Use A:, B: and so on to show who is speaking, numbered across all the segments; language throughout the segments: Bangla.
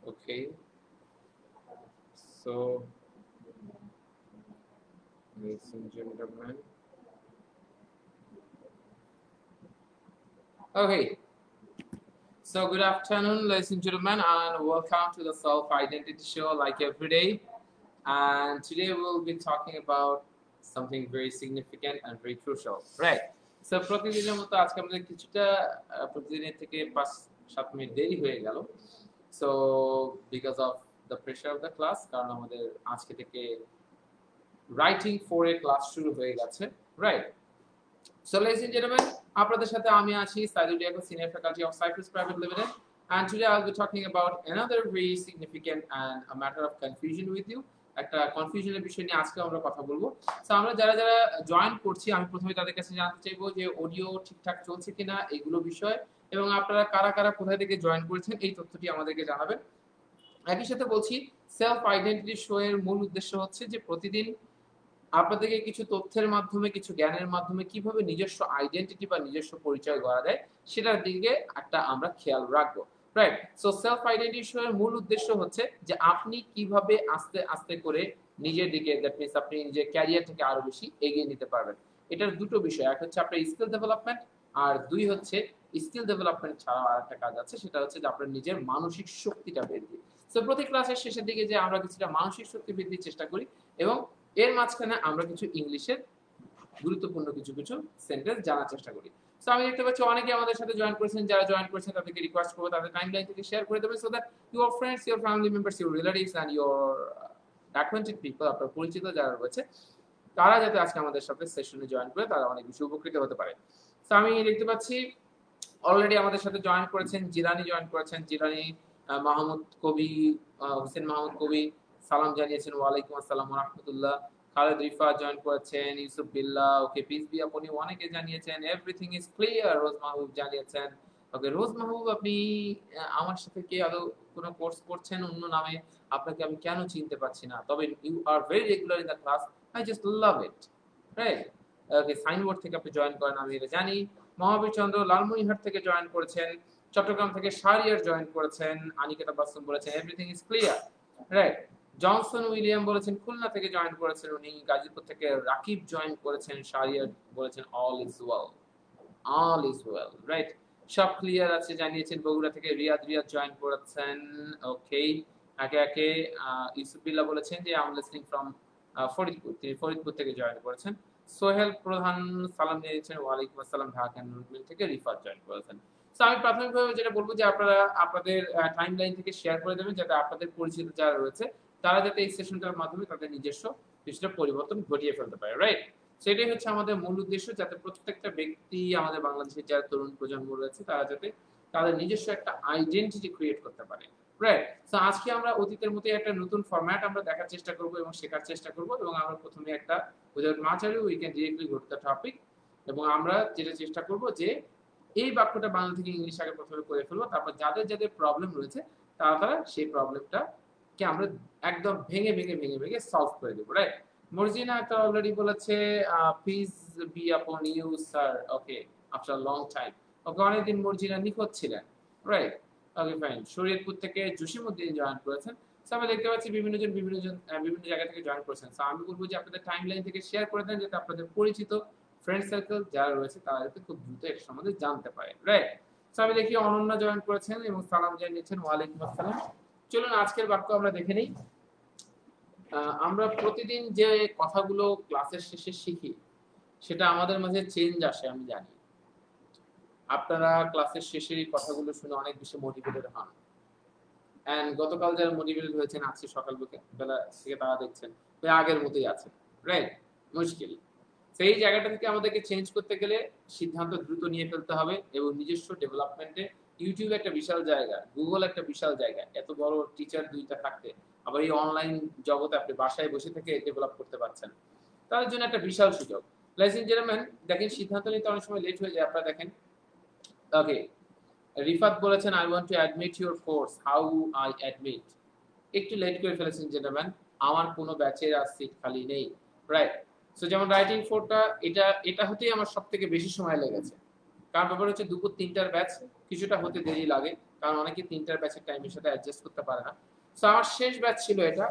A: Okay, so ladies and gentlemen, okay, so good afternoon, ladies and gentlemen, and welcome to the Self Identity Show like every day. And today we'll be talking about something very significant and very crucial, right? So প্রতিদিনের মতো আজকে আমাদের কিছুটা প্রতিদিনের থেকে 5-7 মিনিট দেরি হয়ে গেল। So because of the pressure of the class, কারণ আমাদের আজকে থেকে রাইটিং 4 এর ক্লাস শুরু হয়ে গেছে, right? So ladies and gentlemen, আপনাদের সাথে আমি আছি Saidul Diego, senior faculty of cypress private limited, and today I'll be talking about another very significant and a matter of confusion with you. একটা কনফিউশনের বিষয় নিয়ে আজকে আমরা কথা বলবো। সো আমরা যারা যারা জয়েন করছি, আমি প্রথমে তাদের কাছে জানতে চাইবো যে অডিও ঠিকঠাক চলছে কিনা, এগুলো বিষয়, এবং আপনারা কারা কারা কোথা থেকে জয়েন করেছেন এই তথ্যটি আমাদেরকে জানাবেন। একই সাথে বলছি, সেলফ আইডেন্টিটি শো এর মূল উদ্দেশ্য হচ্ছে যে প্রতিদিন আপনাদেরকে কিছু তথ্যের মাধ্যমে, কিছু জ্ঞানের মাধ্যমে কিভাবে নিজস্ব আইডেন্টিটি বা নিজস্ব পরিচয় গড়া যায় সেটার দিকে একটা আমরা খেয়াল রাখবো, right? So self identity show এর মূল উদ্দেশ্য হচ্ছে যে আপনি কিভাবে আস্তে আস্তে করে নিজের দিকে, দ্যাট মিন্স আপনি নিজের ক্যারিয়ারটাকে আরো বেশি এগিয়ে নিতে পারবেন। এটার দুটো বিষয়, এক হচ্ছে আপনার স্কিল ডেভেলপমেন্ট, আর দুই হচ্ছে স্কিল ডেভেলপমেন্ট ছাড়াও আরেকটা কাজ আছে, সেটা হচ্ছে যে আপনার নিজের মানসিক শক্তিটা বৃদ্ধি। সো প্রতি ক্লাসের শেষের দিকে যে আমরা কিছুটা মানসিক শক্তি বৃদ্ধির চেষ্টা করি, এবং এর মাঝখানে আমরা কিছু ইংলিশের গুরুত্বপূর্ণ কিছু কিছু সেন্টেন্স জানার চেষ্টা করি। সো আমি দেখতে পাচ্ছি অনেকে আমাদের সাথে জয়েন করেছেন, যারা জয়েন করেছেন তাদেরকে রিকোয়েস্ট করবো তাদের টাইমলাইন থেকে শেয়ার করে দেবেন, so that your friends, your family members, your relatives and your acquainted people, আপনার পরিচিত যারা রয়েছে, তারা যাতে আজকে আমাদের সাথে সেশনে জয়েন করে তারা অনেক বেশি উপকৃত হতে পারে। সো আমি দেখতে পাচ্ছি অলরেডি আমাদের সাথে জয়েন করেছেন, জিলানি জয়েন করেছেন, জিলানি মাহমুদ কবি, হোসেন মাহমুদ কবি সালাম জানিয়েছেন, ওয়ালাইকুম আসসালাম ওয়া রাহমাতুল্লাহ। খালেদ রিফা জয়েন করেছেন, ইউসুফ বিল্লাহ, ওকে পিস বি আপনি অনেকে জানিয়েছেন, এভরিথিং ইজ ক্লিয়ার, রোজ মাহবুব জানিয়েছেন। ওকে রোজ মাহবুব, আপনি আমার সাথে কি আদৌ কোনো কোর্স করছেন অন্য নামে? আপনাকে আমি কেন চিনতে পারছি না, তবে you are very regular in the class, I just love it, right? Okay signboard থেকে আপনি জয়েন করেন, আমি এটা জানি। মহাবীর চন্দ্র লালমনিরহাট থেকে জয়েন করেছেন, চট্টগ্রাম থেকে শাহরিয়ার জয়েন করেছেন, আনিকেতা বাসুম বলেছেন everything is clear, right? Johnson William বলেছেন খুলনা থেকে জয়েন করেছেন উনি, গাজীপুর থেকে রাকিব জয়েন করেছেন, শাহরিয়ার বলেছেন all is well, all is well, right? সব ক্লিয়ার আছে জানিয়েছেন। বগুড়া থেকে রিয়াদ জয়েন করেছেন, ওকে। একে একে ইউসুফ বিল্লাহ বলেছেন যে I am listening from Faridpur, তিনি ফরিদপুর থেকে জয়েন করেছেন। সোহেল প্রধান সালাম দিয়েছেন, ওয়ালাইকুম আসসালাম, ঢাকা নুরুল থেকে রিফাত জয়েন করেছেন। সো আমি প্রাথমিকভাবে যেটা বলবো যে আপনারা আপনাদের টাইমলাইন থেকে শেয়ার করে দেবেন, যাতে আপনাদের পরিচিত যারা রয়েছে তারা যাতে এই সেশনটার মাধ্যমে তাদের নিজস্ব কিছুটা পরিবর্তন ঘটিয়ে ফেলতে পারে, রাইট? সেটাই হচ্ছে আমাদের মূল উদ্দেশ্য, যাতে প্রত্যেকটা ব্যক্তি, আমাদের বাংলাদেশের যারা তরুণ প্রজন্ম রয়েছে, তারা যাতে তাদের নিজস্ব একটা আইডেন্টিটি ক্রিয়েট করতে পারে, রাইট? সো আজকে আমরা অতীতের মতোই একটা নতুন ফরম্যাট আমরা দেখার চেষ্টা করব এবং শেখার চেষ্টা করব, এবং আমরা প্রথমে একটা without much Aru we can directly go to the topic, এবং আমরা যেটা চেষ্টা করব যে এই বাক্যটা বাংলা থেকে ইংলিশ আগে প্রথমে করে ফেলবো, তারপর যাদের যাদের প্রবলেম রয়েছে তারা সেই প্রবলেমটাকে আমরা একদম ভেঙে ভেঙে ভেঙে ভেঙে সলভ করে দেবো, রাইট? মর্জিনা একটা অলরেডি বলেছে please be upon you sir, okay, after long time, okay, অনেকদিন মর্জিনা নিখোঁজ ছিলেন, রাইট? Okay fine. শরীয়তপুর থেকে জসিমউদ্দিন জয়েন করেছেন। সো আমরা দেখতে পাচ্ছি বিভিন্ন জায়গা থেকে জয়েন করেছেন। সো আমি বলবো যে আপনাদের টাইমলাইন থেকে শেয়ার করে দেন, যাতে আপনাদের পরিচিত ফ্রেন্ড সার্কেল যারা রয়েছে তারা যাতে খুব দ্রুত এর সম্বন্ধে জানতে পারে, রাইট? সো আমি দেখি অনন্যা জয়েন করেছেন এবং সালাম জানিয়েছেন, ওয়ালাইকুম আসসালাম। চলুন আজকের বাক্য আমরা দেখে নিই। আমরা প্রতিদিন যে কথাগুলো ক্লাসের শেষে শিখি সেটা আমাদের মাঝে চেঞ্জ আসে, আমি জানি। আপনারা ক্লাসের শেষে এই কথাগুলো শুনে অনেক বেশি মোটিভেটেড হন, এন্ড গতকাল যারা মোটিভেটেড হয়েছেন আজকে সকাল বেলা থেকে তারা দেখছেন ওই আগের মতোই আছে, রাইট? মুশকিল। সেই জায়গাটা থেকে আমাদেরকে চেঞ্জ করতে গেলে সিদ্ধান্ত দ্রুত নিয়ে ফেলতে হবে, এবং নিজস্ব ডেভেলপমেন্টে ইউটিউব একটা বিশাল জায়গা, গুগল একটা বিশাল জায়গা, এত বড় টিচার দুইটা থাকতে আবার এই অনলাইন জগতে আপনি বাসায় বসে থেকে ডেভেলপ করতে পারছেন, তার জন্য একটা বিশাল সুযোগ। লয়েস এন্ড জেন্টলম্যান, দেখেন সিদ্ধান্ত নিতে অনেক সময় লেট হয়ে যায়, আপনারা দেখেন। ওকে, রিফাত বলেছেন I want to admit your course, how I admit? একটু লেট করে ফেলেছেন জেন্টলম্যান, আমার কোনো ব্যাচের আর সিট খালি নেই, রাইট? সো যেমন রাইটিং 4টা, এটা হতেই আমার সবথেকে বেশি সময় লেগেছে, কারণ ব্যাপার হচ্ছে দুপুর 3টার ব্যাচ, কিছুটা হতে দেরি লাগে, কারণ অনেকে 3টার ব্যাচের টাইমের সাথে অ্যাডজাস্ট করতে পারে না। সো আমার শেষ ব্যাচ ছিল এটা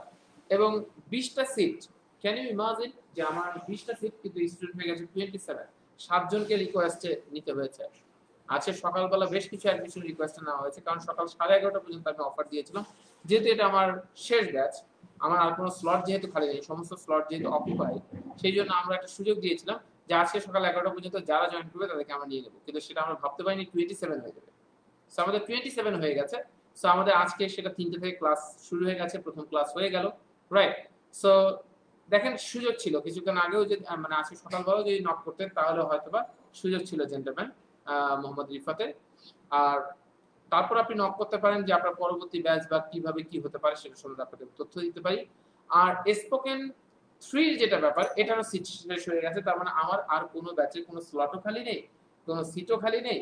A: এবং 20টা সিট। ক্যান ইউ ইমাজিন যে আমার 20টা সিট কিন্তু স্টুডেন্ট হয়ে গেছে 27। 7 জনকে রিকোয়েস্টে নিতে হয়েছে। আজকে সকালবেলা বেশ কিছু অ্যাডমিশন রিকোয়েস্ট নেওয়া হয়েছে, কারণ সকাল 11:30 পর্যন্ত আমি অফার দিয়েছিলাম। যেহেতু এটা আমার শেষ ব্যাচ, আমার আর কোনো স্লট যেহেতু খালি নেই, সমস্ত স্লট যেহেতু অকুপাই, সেই জন্য আমরা একটা সুযোগ দিয়েছিলাম যে আজকে সকাল 11টা পর্যন্ত যারা জয়েন করবে তাদেরকে আমরা নিয়ে নেবো। কিন্তু সেটা আমরা ভাবতে পারিনি 27 হয়ে যাবে। সো আমাদের 27 হয়ে গেছে। সো আমাদের আজকে সেটা 3টে থেকে ক্লাস শুরু হয়ে গেছে, প্রথম ক্লাস হয়ে গেল, রাইট? সো দেখেন সুযোগ ছিল কিছুক্ষণ আগেও, যদি মানে আজকে সকালবেলাও যদি নক করতেন তাহলে হয়তোবা সুযোগ ছিল জেন্টলম্যান মোহাম্মদ রিফাতের। আর তারপর আপনি নক করতে পারেন যে আপনার পরবর্তী ব্যাচ বা কিভাবে কি হতে পারে সেটা সম্বন্ধে আপনাকে তথ্য দিতে পারি। আর স্পোকেন 3 যেটা ব্যাপার, এটারও সিট শেষ হয়ে গেছে। তার মানে আমার আর কোনো ব্যাচের কোনো স্লটও খালি নেই, কোনো সিটও খালি নেই।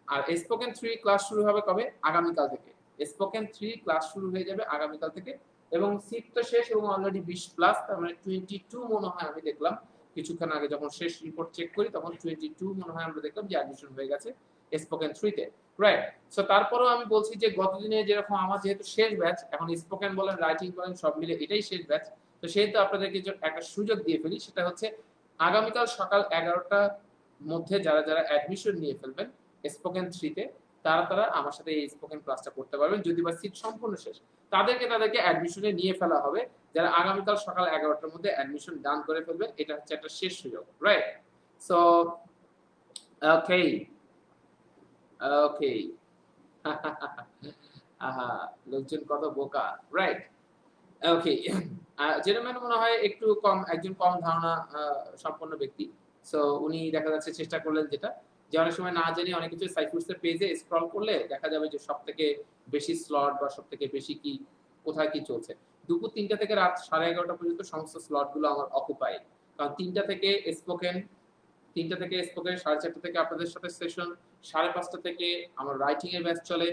A: আর স্পোকেন 3 ক্লাস শুরু হবে কবে? আগামীকাল থেকে। স্পোকেন 3 ক্লাস শুরু হয়ে যাবে আগামীকাল থেকে এবং সিট তো শেষ এবং অলরেডি 20 প্লাস, তার মানে 22 মনে হয় আমি দেখলাম কিছুক্ষণ আগে যখন শেষ রিপোর্ট চেক করি তখন 22 মনে হয় আমরা দেখলাম যে অ্যাডমিশন হয়ে গেছে স্পোকেন 3 তে, রাইট? সো তারপরেও আমি বলছি যে গতদিনে যেরকম আমার যেহেতু শেষ ব্যাচ, এখন স্পোকেন বলেন রাইটিং বলেন সব মিলে এটাই শেষ ব্যাচ, তো সেহেতু আপনাদেরকে একটা সুযোগ দিয়ে ফেলি। সেটা হচ্ছে আগামীকাল সকাল 11টার মধ্যে যারা যারা অ্যাডমিশন নিয়ে ফেলবেন স্পোকেন 3 তে, তারা আমার সাথে এই স্পোকেন ক্লাসটা করতে পারবেন। যদি বা সিট সম্পূর্ণ শেষ, তাদেরকে অ্যাডমিশনে নিয়ে ফেলা হবে যারা আগামীকাল সকাল 11টার মধ্যে অ্যাডমিশন ডান করে ফেলবেন। এটা হচ্ছে একটা শেষ সুযোগ, রাইট? সো ওকে ওকে আহা, লোকজন কত বোকা, রাইট? ওকে জেন্টলম্যান মনে হয় একটু কম, একজন কম ধারণা সম্পন্ন ব্যক্তি। সো উনি দেখা যাচ্ছে চেষ্টা করলেন যেটা, যে অনেক সময় না জেনে অনেক কিছু সাইফুসের পেজে স্ক্রল করলে দেখা যাবে যে সবথেকে বেশি স্লট বা সবথেকে বেশি কি কোথায় কি চলছে। দুপুর 3টা থেকে রাত 11:30 পর্যন্ত সমস্ত স্লটগুলো আমার অকুপাই। কারণ 3টা থেকে স্পোকেন, 4:30 থেকে আপনাদের সাথে সেশন, 5:30 থেকে আমার রাইটিং এর ব্যাচ চলে।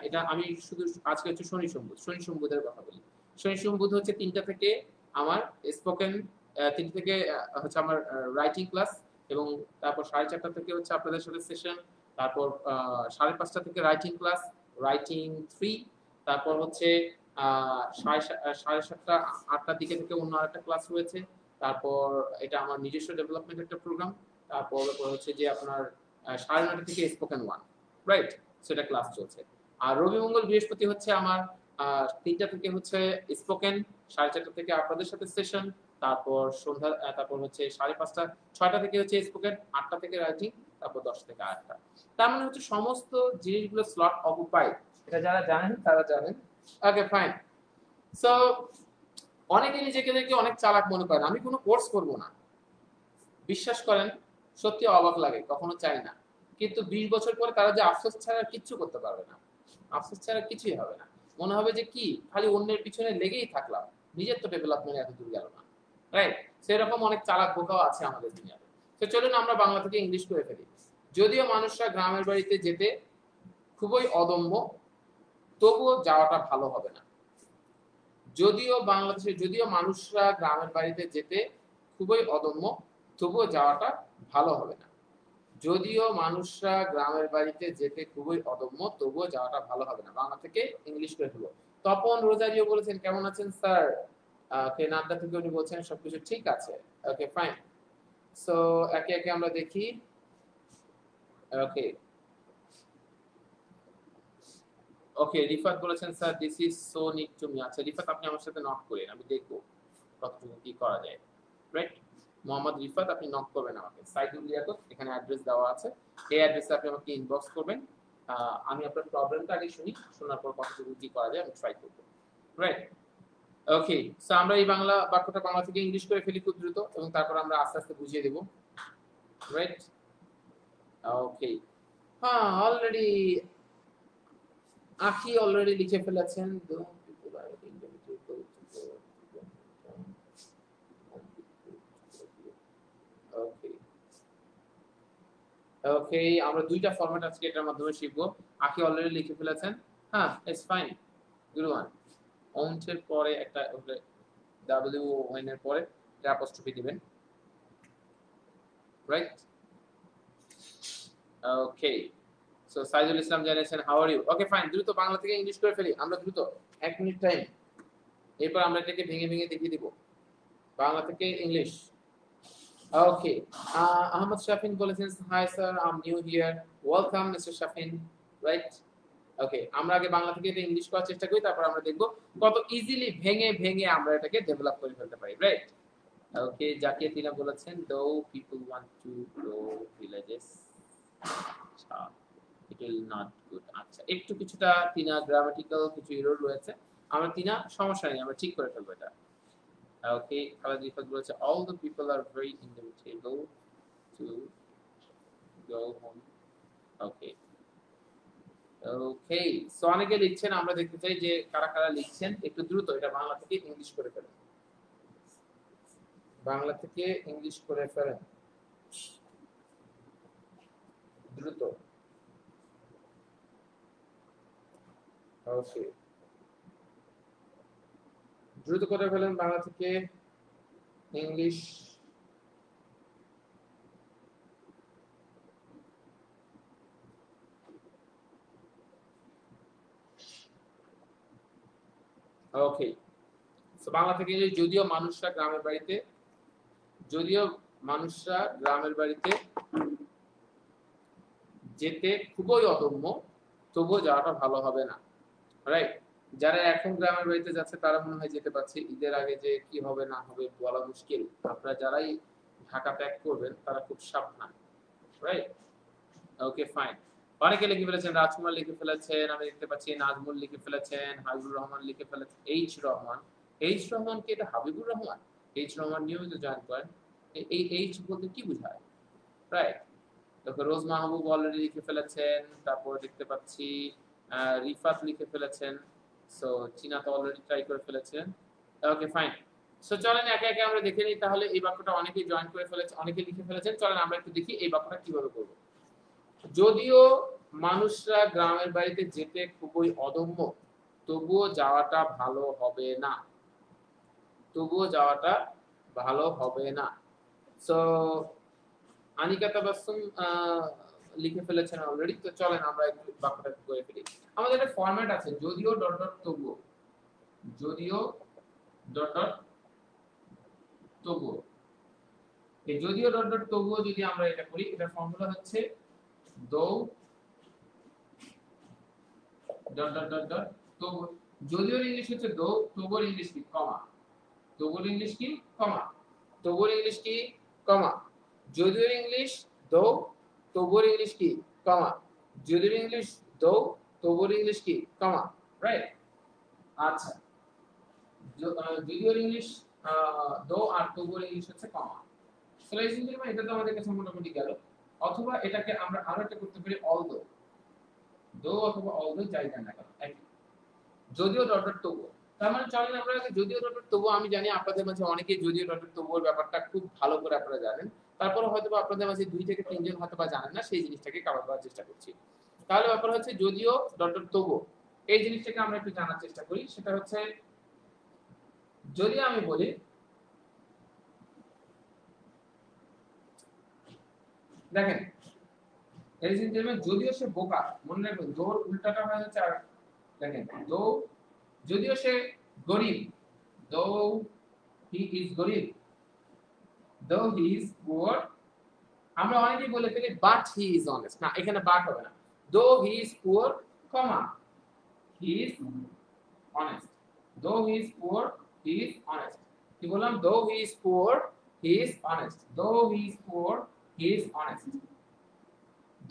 A: এটা আমি শুধু আজকে হচ্ছে শনি সম্বুধের কথা বলি। শনি সম্বুধ হচ্ছে 3টা থেকে আমার স্পোকেন, 3টা থেকে হচ্ছে আমার রাইটিং ক্লাস এবং তারপর 4:30 থেকে হচ্ছে আপনাদের সাথে সেশন, তারপর 5:30 থেকে রাইটিং ক্লাস, রাইটিং 3, তারপর হচ্ছে 7:30 8টার দিকে থেকে অন্য আরেকটা ক্লাস রয়েছে। তারপর এটা আমার নিজস্ব ডেভেলপমেন্ট একটা প্রোগ্রাম। তারপর হচ্ছে যে আপনার 9:30 থেকে স্পোকেন 1, রাইট? সেটা ক্লাস চলছে। আর রবি মঙ্গল বৃহস্পতি হচ্ছে আমার 3টা থেকে হচ্ছে স্পোকেন, 4:30 থেকে আপনাদের সাথে সেশন, তারপর সন্ধ্যা, তারপর হচ্ছে 5:30 6টা থেকে হচ্ছে স্পোকেন, 8টা থেকে রাইটিং, তারপর 10 থেকে 8টা। তার মানে হচ্ছে সমস্ত জিনিসগুলো স্লট অকুপাইড। এটা যারা জানেন তারা জানেন। ওকে ফাইন। সো অনেকে নিজেকে দেখে অনেক চালাক মনে করেন, আমি কোনো কোর্স করব না। বিশ্বাস করেন সত্যি অবাক লাগে, কখনো চাই না। কিন্তু 20 বছর পরে তারা যে আফসোস ছাড়া কিচ্ছু করতে পারবে না, আফসোস ছাড়া কিছুই হবে না। মনে হবে যে কি খালি অন্যের পিছনে লেগেই থাকলাম, নিজের তো ডেভেলপমেন্ট এত দূর গেল না, রাইট? সেরকম অনেক চালাক বোকাও আছে আমাদের দুনিয়াতে। তো চলুন আমরা বাংলা থেকে ইংলিশ করে ফেলি। যদিও মানুষরা গ্রামের বাড়িতে যেতে খুবই অদম্য, তবুও যাওয়াটা ভালো হবে না। যদিও মানুষরা গ্রামের বাড়িতে যেতে খুবই অদম্য, তবুও যাওয়াটা ভালো হবে না। যদিও মানুষরা গ্রামের বাড়িতে যেতে খুবই অদম্য, তবুও যাওয়াটা ভালো হবে না। বাংলা থেকে ইংলিশ করে ফেলবো। তপন রোজারিও বলেছেন কেমন আছেন স্যার? নামটা থেকে উনি বলছেন সবকিছু ঠিক আছে। ওকে ফাইন। সো একে একে আমরা দেখি। ওকে ওকে রিফাত বলেছেন sir this is so need to me. আচ্ছা রিফাত আপনি আমার সাথে নক করেন, আমি দেখবো কতটুকু কি করা যায়, রাইট? মোহাম্মদ রিফাত আপনি নক করবেন আমাকে। সাইদুল লিয়াকত এখানে অ্যাড্রেস দেওয়া আছে, এই অ্যাড্রেসে আপনি আমাকে ইনবক্স করবেন। আমি আপনার প্রবলেমটা আগে শুনি, শোনার পর কতটুকু কি করা যায় আমি ট্রাই করব, রাইট? ওকে সো আমরা এই বাংলা বাক্যটা বাংলা থেকে ইংলিশ করে ফেলি খুব দ্রুত এবং তারপর আমরা আস্তে আস্তে বুঝিয়ে দেব, রাইট? ওকে হ্যাঁ অলরেডি আখি অলরেডি লিখে ফেলেছেন। ওকে ওকে আমরা দুইটা ফরম্যাট আজকে এটার মাধ্যমে শিখবো। আখি অলরেডি লিখে ফেলেছেন, হ্যাঁ ইটস ফাইন, গুড ওয়ান। অন্টের পরে একটা ডাব্লিউ ওয়েন এর পরে অ্যাপোস্ট্রফি দিবেন, right? Okay so Saidul Islam জানিয়েছেন how are you. Okay fine, দ্রুত বাংলা থেকে ইংলিশ করে ফেলি আমরা, দ্রুত 1 মিনিট টাইম, এরপর আমরা এটাকে ভেঙে ভেঙে দেখিয়ে দিব বাংলা থেকে ইংলিশ। ওকে, আহমদ শাফিন বলেছেন hi sir, I am new here, welcome mister Shafin, right. Okay, আমরা আগে বাংলা থেকে এটা ইংলিশ করার চেষ্টা করি, তারপর আমরা দেখব কত ইজিলি ভেঙে ভেঙে আমরা এটাকে ডেভেলপ করে ফেলতে পারি, রাইট। ওকে, জাকিয়া তিনা বলেছেন though people want to grow villages, আচ্ছা ইট উইল নট গুড। আচ্ছা, একটু কিছুটা তিনা গ্রামাটিক্যাল কিছু এরর রয়েছে, আমরা তিনা সমস্যা নেই, আমরা ঠিক করে ফেলবো এটা। ওকে, খালেদ রিফাত বলেছে all the people are very inevitable to go home. Okay okay, so অনেকে লিখছেন, আমরা দেখতে চাই যে কারা কারা লিখছেন, একটু দ্রুত এটা বাংলা থেকে ইংলিশ করে ফেলেন, বাংলা থেকে ইংলিশ করে ফেলেন দ্রুত। ওকে, দ্রুত করে ফেলেন বাংলা থেকে ইংলিশ। ওকে, সো বাংলা থেকে ইংলিশ। যদিও মানুষরা গ্রামের বাড়িতে যেতে খুবই অদম্য, তবুও যাওয়াটা ভালো হবে না, রাইট। যারা এখন গ্রামের বাড়িতে যাচ্ছে তারা মনে হয় যেতে পারছে, ঈদের আগে যে কি হবে না হবে বলা মুশকিল। আপনারা যারাই ঢাকা ত্যাগ করবেন তারা খুব সাবধান, রাইট। ওকে ফাইন, অনেকে লিখে ফেলেছেন, রাজকুমার লিখে ফেলেছেন, আমি দেখতে পাচ্ছি নাজমুল লিখে ফেলেছেন, হাবিবুর রহমান লিখে ফেলেছেন, এইচ রহমান কি এটা হাবিবুর রহমান? এইচ রহমান নিয়মিত জয়েন করেন, এই এইচ বলতে কি বোঝায়, রাইট। তারপর রোজ মাহবুব অলরেডি লিখে ফেলেছেন, তারপর দেখতে পাচ্ছি রিফাত লিখে ফেলেছেন, সো চীনা তো অলরেডি ট্রাই করে ফেলেছেন। ওকে ফাইন, সো চলেন একে একে আমরা দেখে নিই তাহলে। এই বাক্যটা অনেকেই জয়েন করে ফেলেছে, অনেকে লিখে ফেলেছেন, চলেন আমরা একটু দেখি এই বাক্যটা কিভাবে করব। যদিও মানুষরা গ্রামের বাড়িতে যেতে খুবই অদম্য, তবুও যাওয়াটা ভালো হবে না, সো আনিকা তাবাসসুম লিখে ফেলেছেন অলরেডি। তো চলেন আমরা একটু বাক্যটা করে ফেলি। আমাদের একটা ফরম্যাট আছে, যদিও ডট ডট তবুও, এই যদিও ডট ডট তবুও যদি আমরা এটা করি, এটার ফর্মুলা হচ্ছে দো ডট ডট ডট ডট তবুও। যদিওর ইংলিশ হচ্ছে দো, তবুওর ইংলিশ কি কমা, যদিওর ইংলিশ দো, তবুওর ইংলিশ কি কমা, যদিওর ইংলিশ দো, তবুওর ইংলিশ কি কমা, রাইট। আচ্ছা, যদিওর ইংলিশ দো আর তবুওর ইংলিশ হচ্ছে কমা। সো লজিক মানে এটা তো আমাদের কাছে মোটামুটি গেল। অথবা এটাকে আমরা আরো একটা করতে পারি অলদো, দো অথবা অলদো যাই জানি না কেন একই, যদিও ডট ডট তবুও। তার মানে চলেন আমরা যদিও ডট ডট তবুও, আমি জানি আপনাদের মাঝে অনেকেই যদিও ডট ডট তবুওর ব্যাপারটা খুব ভালো করে আপনারা জানেন, তারপরে হয়তো আপনাদের মাঝে 2 থেকে 3 জন হয়তো বা জানেন না, সেই জিনিসটাকে কভার করার চেষ্টা করছি। তাহলে ব্যাপার হচ্ছে যদিও ডট ডট তবুও, এই জিনিসটাকে আমরা একটু জানার চেষ্টা করি। সেটা হচ্ছে যদি আমি বলি দেখেন যদিও সে বোকা, মনে রাখবেন দোর উল্টাটা হয়ে যাচ্ছে, আর দেখেন দো, যদিও সে গরিব, দো হি ইজ গরিব, দো হি ইজ পুয়ার, আমরা অনেকেই বলে ফেলি বাট হি ইজ অনেস্ট, না এখানে বাট হবে না, though he is poor comma he is honest, though he is poor he is honest. কি বললাম? Though he is poor he is honest, though he is poor he is honest,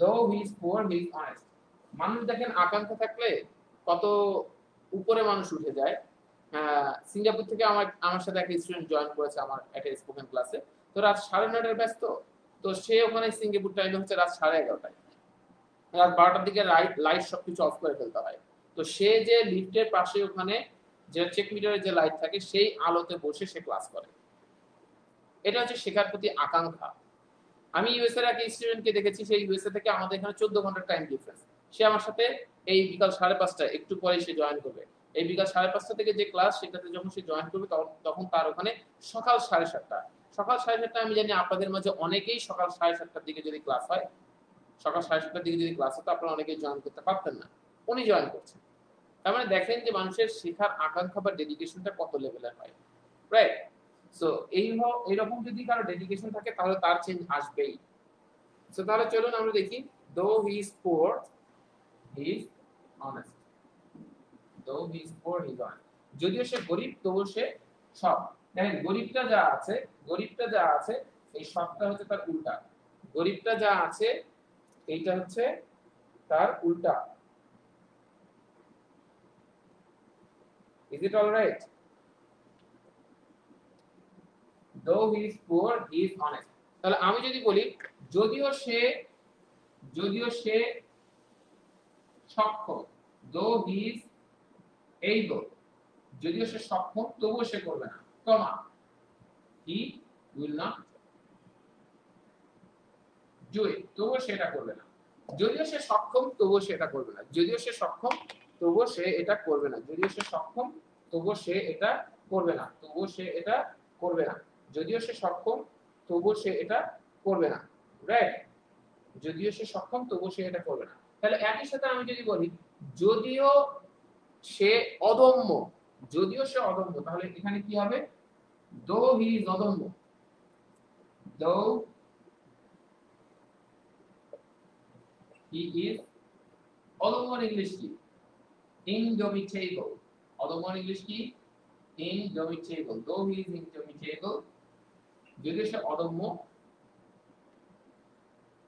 A: though he is poor he is honest. মানুষ দেখেন আকাঙ্ক্ষা থাকলে কত উপরে মানুষ উঠে যায়। সিঙ্গাপুর থেকে আমার সাথে একটা স্টুডেন্ট জয়েন করেছে আমার একটা স্পোকেন ক্লাসে। তো রাত 9:30 ব্যস্ত, তো সে ওখানে সিঙ্গাপুর টাইমে হচ্ছে রাত 11:30, রাত 12টার দিকে লাইট সবকিছু অফ করে ফেলতে হয়। তো সে যে লিফটের পাশে ওখানে যে চেক মিটারের যে লাইট থাকে সেই আলোতে বসে সে ক্লাস করে। এটা হচ্ছে শেখার প্রতি আকাঙ্ক্ষা। আমি ইউএসএ এর এক স্টুডেন্টকে দেখেছি, সেই ইউএসএ থেকে আমাদের এখানে 14 ঘন্টার টাইম ডিফারেন্স। সে আমার সাথে এই বিকাল 5:30টায় একটু পরে সে জয়েন করবে। এই বিকাল 5:30টা থেকে যে ক্লাস সেটাতে যখন সে জয়েন করবে তখন তার ওখানে সকাল 7:30টা। সকাল 7:30টা আমি জানি আপনাদের মাঝে অনেকেই সকাল 7:30টার দিকে যদি ক্লাস হয় সকাল 7:30টার দিকে যদি ক্লাস হতো আপনারা অনেকেই জয়েন করতে পারতেন না, উনি জয়েন করছেন। তার মানে দেখেন যে মানুষের শেখার আকাঙ্ক্ষা বা ডেডিকেশনটা কত লেভেলের হয়, রাইট? সো এইরকম যদি কারো ডেডিকেশন থাকে তাহলে তার চেঞ্জ আসবেই। সো তাহলে চলুন আমরা দেখি, though he is poor he is honest, though he is poor he is honest. যদিও সে গরিব তবুও সে সৎ। দেখেন গরিবটা যা আছে, গরিবটা যা আছে এই সৎটা হচ্ছে তার উল্টা। গরিবটা যা আছে এইটা হচ্ছে তার উল্টা। Is it all right? Though he is poor, he is honest. তাহলে আমি যদি বলি যদিও সে সক্ষম, though he is able, যদিও সে সক্ষম তবুও সে করবে না, কমা, he will not do it, তবুও সে এটা করবে না। যদিও সে সক্ষম তবুও সে এটা করবে না, যদিও সে সক্ষম তবুও সে এটা করবে না, যদিও সে সক্ষম তবুও সে এটা করবে না, তবুও সে এটা করবে না, যদিও সে সক্ষম তবুও সে এটা করবে না, রাইট? যদিও সে সক্ষম তবুও সে এটা করবে না। তাহলে একই সাথে আমি যদি বলি যদিও সে অদম্য, যদিও সে অদম্য, তাহলে এখানে কি হবে? দো হি ইজ অদম্য, দো হি ইজ অদম্যর ইংলিশ কি? ইনডোমিটেবল। অদম্যর ইংলিশ কি? ইনডোমিটেবল। দো হি ইজ ইনডোমিটেবল, যদিও সে অদম্য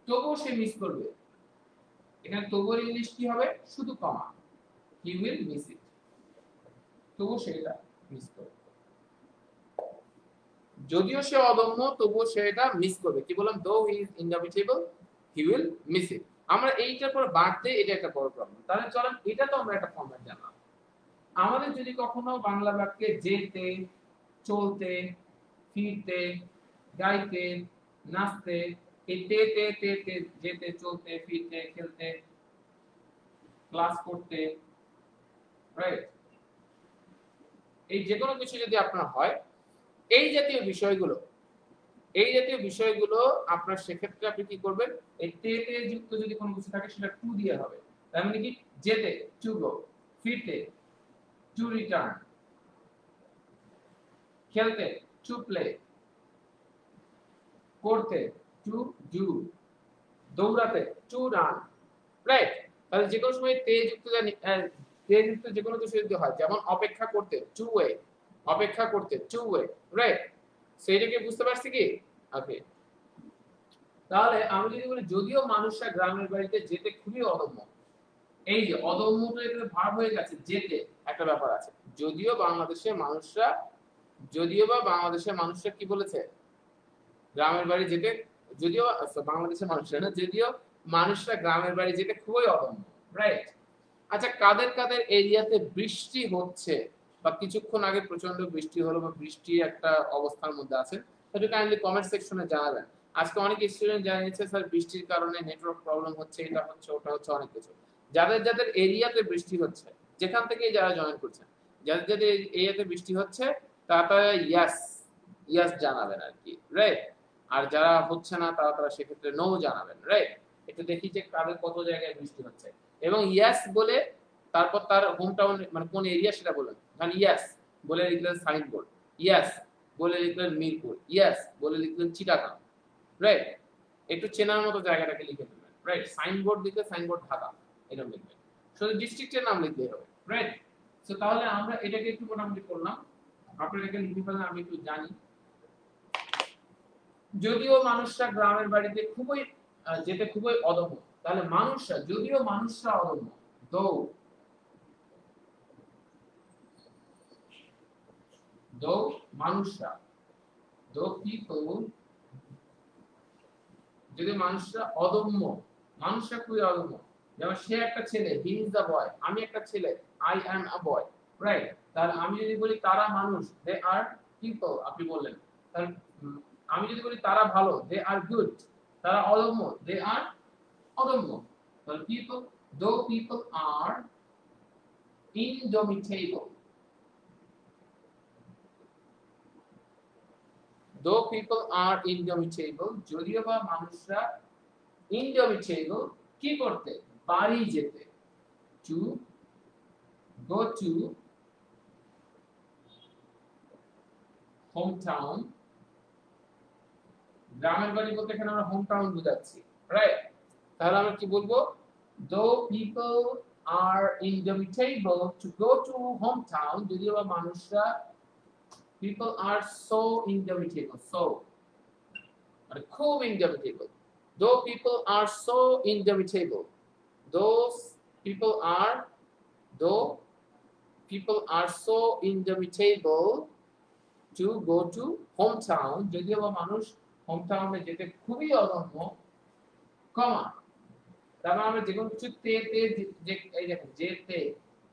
A: তবুও সে মিস করবে। এখানে তবুর ইংলিশ কি হবে? শুধু কমা, হি উইল মিস ইট, তবুও সে এটা মিস করবে। যদিও সে অদম্য তবুও সে এটা মিস করবে। কি বললাম? Though he is indomitable he will miss it. আমরা এইটার পর বাদ দেই, এটা একটা বড় প্রবলেম। তাহলে চলেন এটা তো আমরা একটা ফরম্যাট জানলাম। আমাদের যদি কখনো বাংলা বাক্যে যেতে, চলতে, ফিরতে, গাইতে, নাচতে, এই তে তে তে তে, যেতে, চলতে, ফিরতে, খেলতে, ক্লাস করতে, রাইট, এই যে কোনো কিছু যদি আপনার হয়, এই জাতীয় বিষয়গুলো, এই জাতীয় বিষয়গুলো আপনার সেক্ষেত্রে আপনি কি করবেন? এই তে তে যুক্ত যদি কোনো কিছু থাকে সেটা টু দিয়ে হবে। তার মানে কি? যেতে, টু গো, ফিরতে, টু রিটার্ন, খেলতে, টু প্লে, করতে, টু ডু, দৌড়াতে, টু রান, রাইট? তাহলে যে কোনো সময় তে যুক্ত তে যুক্ত যে কোনো কিছু যদি হয়, যেমন অপেক্ষা করতে, টু ওয়ে, অপেক্ষা করতে, টু ওয়ে, রাইট? সেইটাকে বুঝতে পারছি কি? ওকে। তাহলে আমি যদি বলি যদিও মানুষরা গ্রামের বাড়িতে যেতে খুবই অদম্য, এই যে অদম্যটা এখানে ভার্ব হয়ে গেছে, যেতে একটা ব্যাপার আছে। যদিও বাংলাদেশের মানুষরা, যদিও বা বাংলাদেশের মানুষরা কি বলেছে? গ্রামের বাড়ি যেতে, যদিও বাংলাদেশের মানুষরা না, যদিও মানুষরা গ্রামের বাড়ি যেতে খুবই অদম্য, রাইট? আচ্ছা, কাদের কাদের এরিয়াতে বৃষ্টি হচ্ছে বা কিছুক্ষণ আগে প্রচন্ড বৃষ্টি হলো বা বৃষ্টি একটা অবস্থার মধ্যে আছে, সেটা কাইন্ডলি কমেন্ট সেকশনে জানাবেন। আজকে অনেক স্টুডেন্ট জানিয়েছে স্যার বৃষ্টির কারণে নেটওয়ার্ক প্রবলেম হচ্ছে, এটা হচ্ছে, ওটা হচ্ছে, অনেক কিছু। যাদের যাদের এরিয়াতে বৃষ্টি হচ্ছে, যেখান থেকে যারা জয়েন করছেন, যাদের যাদের এরিয়াতে বৃষ্টি হচ্ছে তারা ইয়েস ইয়েস জানাবেন আর কি, রাইট? আর যারা হচ্ছে না তারা সেক্ষেত্রে নো জানাবেন, রাইট? একটু দেখি যে কাদের কত জায়গায় বৃষ্টি হচ্ছে, এবং ইয়েস বলে তারপর তার হোম টাউন মানে কোন এরিয়া সেটা বলুন। মানে ইয়েস বলে লিখলেন সাইনবোর্ড, ইয়েস বলে লিখলেন মিরপুর, ইয়েস বলে লিখলেন চিটাগাং, রাইট? একটু চেনার মতো জায়গাটাকে লিখে দেবেন, রাইট? সাইনবোর্ড লিখলে সাইনবোর্ড ঢাকা, এরকম লিখবেন, শুধু ডিস্ট্রিক্টের নাম লিখলেই হবে, রাইট? সো তাহলে আমরা এটাকে একটু মোটামুটি করলাম, আপনারা এটাকে লিখে ফেলেন, আমি একটু জানি। যদিও মানুষরা গ্রামের বাড়িতে খুবই যেতে খুবই অদম্য, তাহলে মানুষরা, যদিও মানুষরা অদম্য, দো দো মানুষরা, দো পিপল, যদি মানুষরা অদম্য, মানুষরা খুবই অদম্য, যেমন সে একটা ছেলে, হি ইজ দা বয়, আমি একটা ছেলে, I am a boy, right? তাহলে আমি যদি বলি তারা মানুষ, দে আর পিপল, আপনি বললেন, তাহলে আমি যদি বলি তারা ভালো, দে আর গুড, তারা অদম্য, দে আর অদম্য, তাহলে পিপল, দো people R indomitable, though people are indomitable, যদিও বা মানুষরা indomitable কি করতে বাড়ি যেতে to go to hometown গ্রামের বাড়ি বলতে এখানে আমরা হোমটাউন বোঝাচ্ছি রাইট তাহলে আমরা কি বলবো though people are indomitable to go to hometown যদিও বা মানুষরা people are so indomitable so মানে খুব indomitable though people are so indomitable those people are though people are so indomitable to go to hometown যদিও বা মানুষ হোমটাউনে যেতে খুবই অদম্য কমা তারপর আমরা যে কোনো কিছু তে তে যে এই দেখো যেতে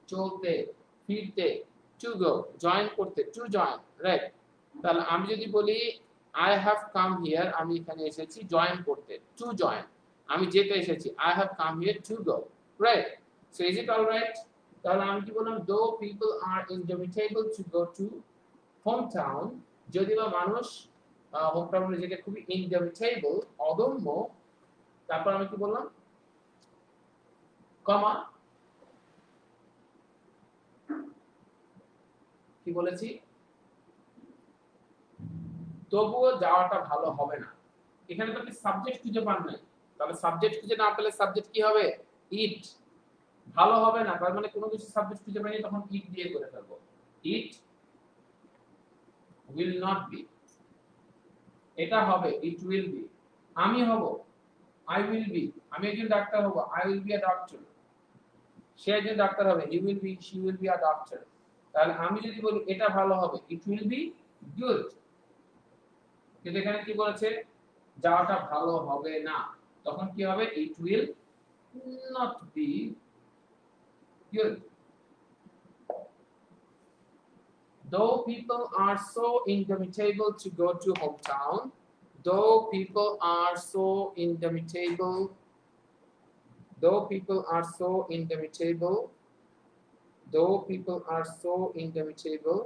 A: চলতে ফিরতে টু গো জয়েন করতে টু জয়েন রাইট তাহলে আমি যদি বলি আই হ্যাভ কাম হিয়ার আমি এখানে এসেছি জয়েন করতে টু জয়েন আমি যেতে এসেছি I have come here to go right so is it alright তাহলে আমি কি বললাম though people are indomitable to go to hometown যদি বা মানুষ হোমটাউনে যেতে খুবই ইনডোমিটেবল অদম্য তারপর আমি কি বললাম কমা কি বলেছি তবুও যাওয়াটা ভালো হবে না এখানে তো আপনি সাবজেক্ট খুঁজে পান নাই তাহলে সাবজেক্ট খুঁজে না পেলে সাবজেক্ট কি হবে ইট ভালো হবে না তার মানে কোনো কিছু সাবজেক্ট খুঁজে পাইনি তখন ইট দিয়ে করে ফেলবো ইট will not be এটা হবে it will be আমি হব I will be আমি একজন ডাক্তার হব I will be a doctor সে একজন ডাক্তার হবে he will be she will be a doctor তাহলে আমি যদি বলি এটা ভালো হবে it will be good কিন্তু এখানে কি বলেছে যাওয়াটা ভালো হবে না তখন কি হবে it will not be good though people are so indomitable to go to hometown though people are so indomitable though people are so indomitable though people are so indomitable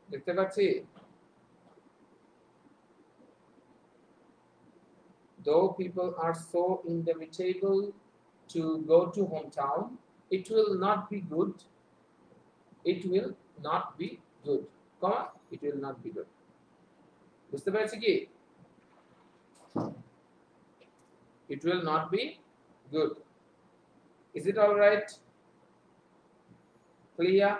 A: দেখতে পাচ্ছি though people are so indomitable to go to hometown it will not be good it will not be good comma it will not be good বুঝতে পেরেছি কি it will not be good is it all right clear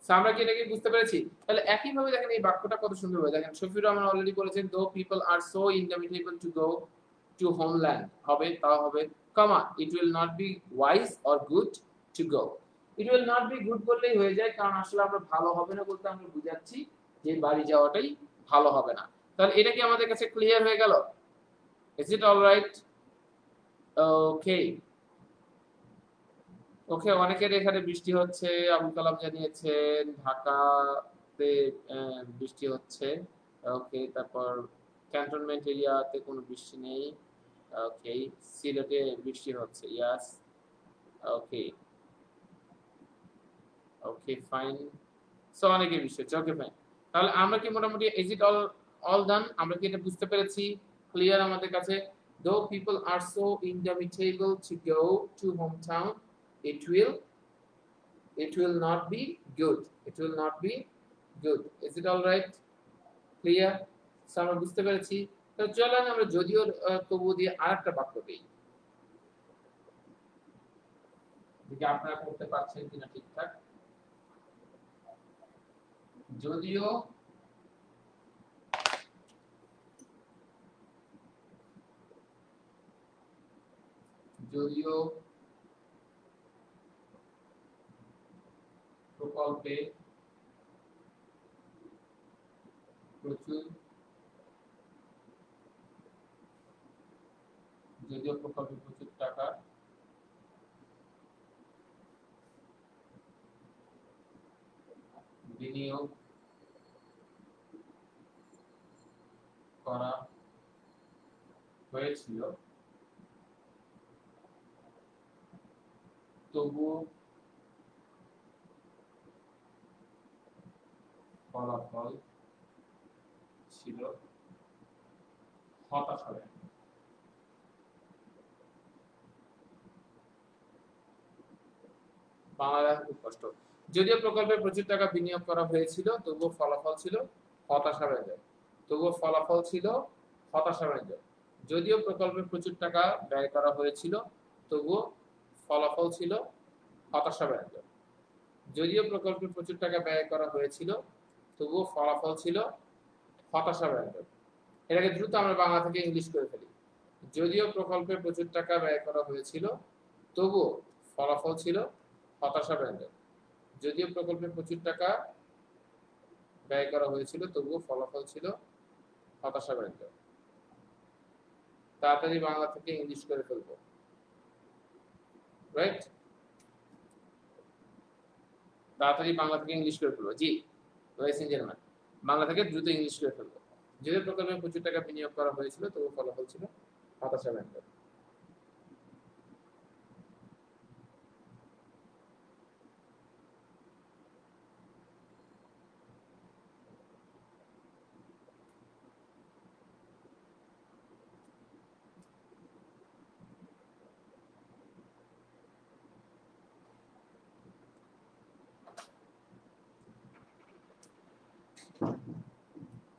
A: আমরা কি এটাকে বুঝতে পেরেছি তাহলে একই ভাবে দেখেন এই বাক্যটা কত সুন্দর হয় দেখেন শফিউর রহমান অলরেডি বলেছেন though people are so indomitable to go to homeland হবে তাও হবে comma it will not be wise or good to go it will not be good বললেই হয়ে যায় কারণ আসলে আমরা ভালো হবে না বলতে আমরা বুঝাচ্ছি যে বাড়ি যাওয়াটাই ভালো হবে না তাহলে এটা কি আমাদের কাছে ক্লিয়ার হয়ে গেল ইজ ইট অলরাইট ওকে ওকে অনেকের এখানে বৃষ্টি হচ্ছে আবুল কালাম জানিয়েছেন ঢাকাতে বৃষ্টি হচ্ছে ওকে তারপর ক্যান্টনমেন্ট এরিয়াতে কোনো বৃষ্টি নেই ওকে সিলেটে বৃষ্টি হচ্ছে ইয়াস ওকে ওকে ফাইন সো অনেকে বৃষ্টি হচ্ছে ওকে ফাইন তাহলে আমরা কি মোটামুটি ইজ ইট অল ডান আমরা কি এটা বুঝতে পেরেছি ক্লিয়ার আমাদের কাছে though people are so indomitable to go to hometown it will not be good it will not be good is it all right clear so আমরা বুঝতে পেরেছি তো চলেন আমরা যদিও তবু দিয়ে আরেকটা বাক্য দেই দেখি আপনারা করতে পারছেন কিনা ঠিকঠাক যদিও যদিও প্রকল্পে প্রচুর টাকা বিনিয়োগ করা হয়েছিল তবুও ফলাফল ছিল ছিল হতাশা ব্যঞ্জক। বাংলা খুব কষ্ট। যদিও প্রকল্পে প্রচুর টাকা বিনিয়োগ করা হয়েছিল তবুও ফলাফল ছিল হতাশাব্যঞ্জক। তবুও ফলাফল ছিল হতাশাব্যঞ্জক। যদিও প্রকল্পে প্রচুর টাকা ব্যয় করা হয়েছিল তবুও ফলাফল ছিল হতাশাব্যঞ্জক। যদিও প্রকল্পে প্রচুর টাকা ব্যয় করা হয়েছিল তবুও ফলাফল ছিল হতাশাব্যঞ্জক। এটাকে দ্রুত আমরা বাংলা থেকে ইংলিশ করে ফেলি। যদিও প্রকল্পে প্রচুর টাকা ব্যয় করা হয়েছিল তবুও ফলাফল ছিল হতাশাব্যঞ্জক। যদিও প্রকল্পে প্রচুর টাকা ব্যয় করা হয়েছিল তবুও ফলাফল ছিল হতাশাব্যঞ্জক। তাড়াতাড়ি বাংলা থেকে ইংলিশ করে ফেলবো, রাইট? তাড়াতাড়ি বাংলা থেকে ইংলিশ করে ফেলবো। জি লয়েস এন্ড জেন্টলম্যান, বাংলা থেকে দ্রুত ইংলিশ করে ফেলবো। যদিও প্রকল্পে প্রচুর টাকা বিনিয়োগ করা হয়েছিল তবুও ফলাফল ছিল হতাশাব্যঞ্জক।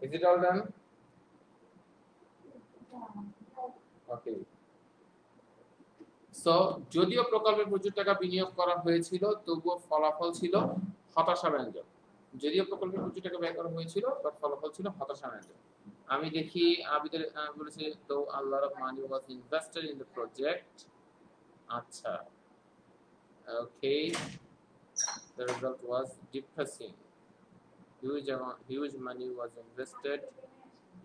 A: Is it all done? Okay. So, যদিও প্রকল্পে প্রচুর টাকা বিনিয়োগ করা হয়েছিল তবুও ফলাফল ছিল হতাশাব্যঞ্জক। যদিও প্রকল্পে প্রচুর টাকা ব্যয় করা হয়েছিল বাট ফলাফল ছিল হতাশাব্যঞ্জক। আমি দেখি আবিদের বলেছে তো a lot of money was invested in the project. আচ্ছা, okay, the result was depressing. Huge money was invested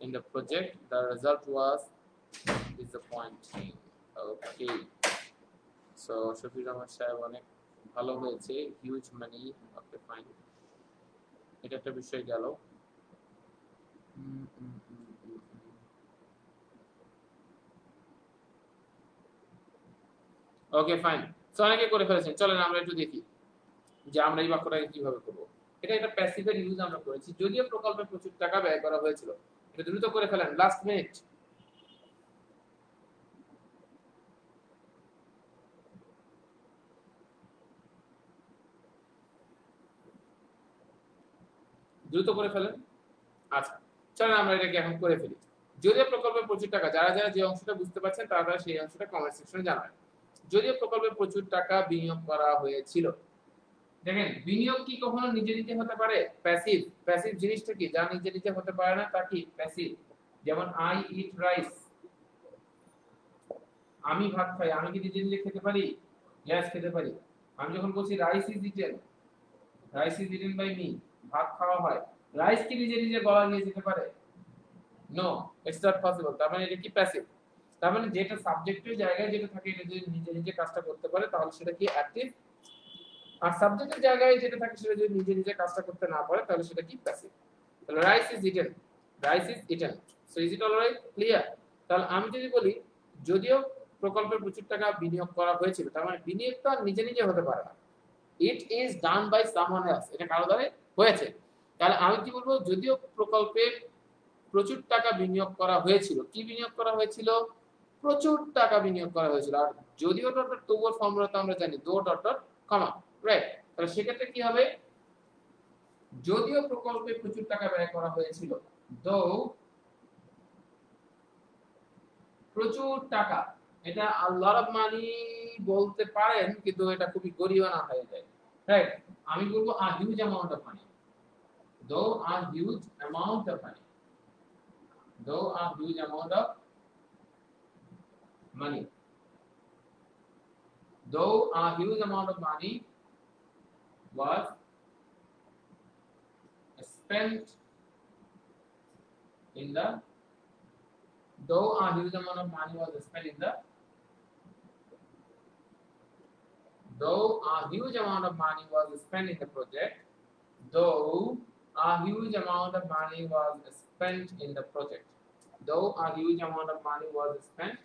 A: in the project. The result was disappointing. Okay. So Shafir Ahmad সাহেব অনেক ভালো হয়েছে। হিউজ মানি, ওকে ফাইন, এটা একটা বিষয় গেল। ওকে ফাইন। সো অনেকে করে ফেলেছেন, চলেন আমরা একটু দেখি যে আমরা এই বাক্যটাকে কিভাবে করব। এটা একটা প্যাসিভের ইউজ আমরা করেছি। যদিও প্রকল্পে প্রচুর টাকা ব্যয় করা হয়েছিল, এটা দ্রুত করে ফেলেন, লাস্ট মিনিট। দ্রুত করে ফেলেন। আচ্ছা চলেন আমরা এটাকে এখন করে ফেলি। যদিও প্রকল্পে প্রচুর টাকা, যারা যারা যে অংশটা বুঝতে পারছেন তারা সেই অংশটা কমেন্ট সেকশনে জানাবেন। যদিও প্রকল্পে প্রচুর টাকা বিনিয়োগ করা হয়েছিল। দেখেন বিনিয়োগ কি কখনো নিজে নিজে হতে পারে? প্যাসিভ। প্যাসিভ জিনিসটা কি? যা নিজে নিজে হতে পারে না তা কি? প্যাসিভ। যেমন আই ইট রাইস, আমি ভাত খাই, আমি কি নিজে নিজে খেতে পারি? ইয়েস খেতে পারি। আমি যখন বলছি rice is eaten, rice is eaten by me, ভাত খাওয়া হয়, রাইস কি নিজে নিজে গলা নিয়ে যেতে পারে? No, it's not possible. তার মানে এটা কি? প্যাসিভ। তার মানে যেটা সাবজেক্টের জায়গায় যেটা থাকে এটা যদি নিজে নিজে কাজটা করতে পারে তাহলে সেটা কি? অ্যাক্টিভ। আর সাবজেক্টের জায়গায় যেটা থাকে সেটা যদি নিজে নিজে কাজটা করতে না পারে তাহলে সেটা কি? প্যাসিভ। তাহলে rice is eaten, rice is eaten. So is it alright? Clear? তাহলে আমি যদি বলি যদিও প্রকল্পে প্রচুর টাকা বিনিয়োগ করা হয়েছিল, তার মানে বিনিয়োগ তো নিজে নিজে হতে পারে না, it is done by someone else, এটা কারো দ্বারা হয়েছে। তাহলে আমি কি বলবো? যদিও প্রকল্পে প্রচুর টাকা বিনিয়োগ করা হয়েছিল, কি বিনিয়োগ করা হয়েছিল? প্রচুর টাকা বিনিয়োগ করা হয়েছিল। আর যদিও ডট ডট তবুও ফর্মুলা তো আমরা জানি, দো ডট ডট কমা, রাইট? তাহলে সেক্ষেত্রে কি হবে? যদিও প্রকল্পে প্রচুর টাকা ব্যয় করা হয়েছিল, দো প্রচুর টাকা, এটা a lot of money বলতে পারেন কিন্তু এটা খুবই গরিবানা হয়ে যায়, রাইট? আমি বলবো a huge amount of money, though a huge amount of money, though a huge amount of money, though a huge amount of money was spent in the, though a huge amount of money was spent in the, though a huge amount of money was spent in the project, though a huge amount of money was spent in the project, though a huge amount of money was spent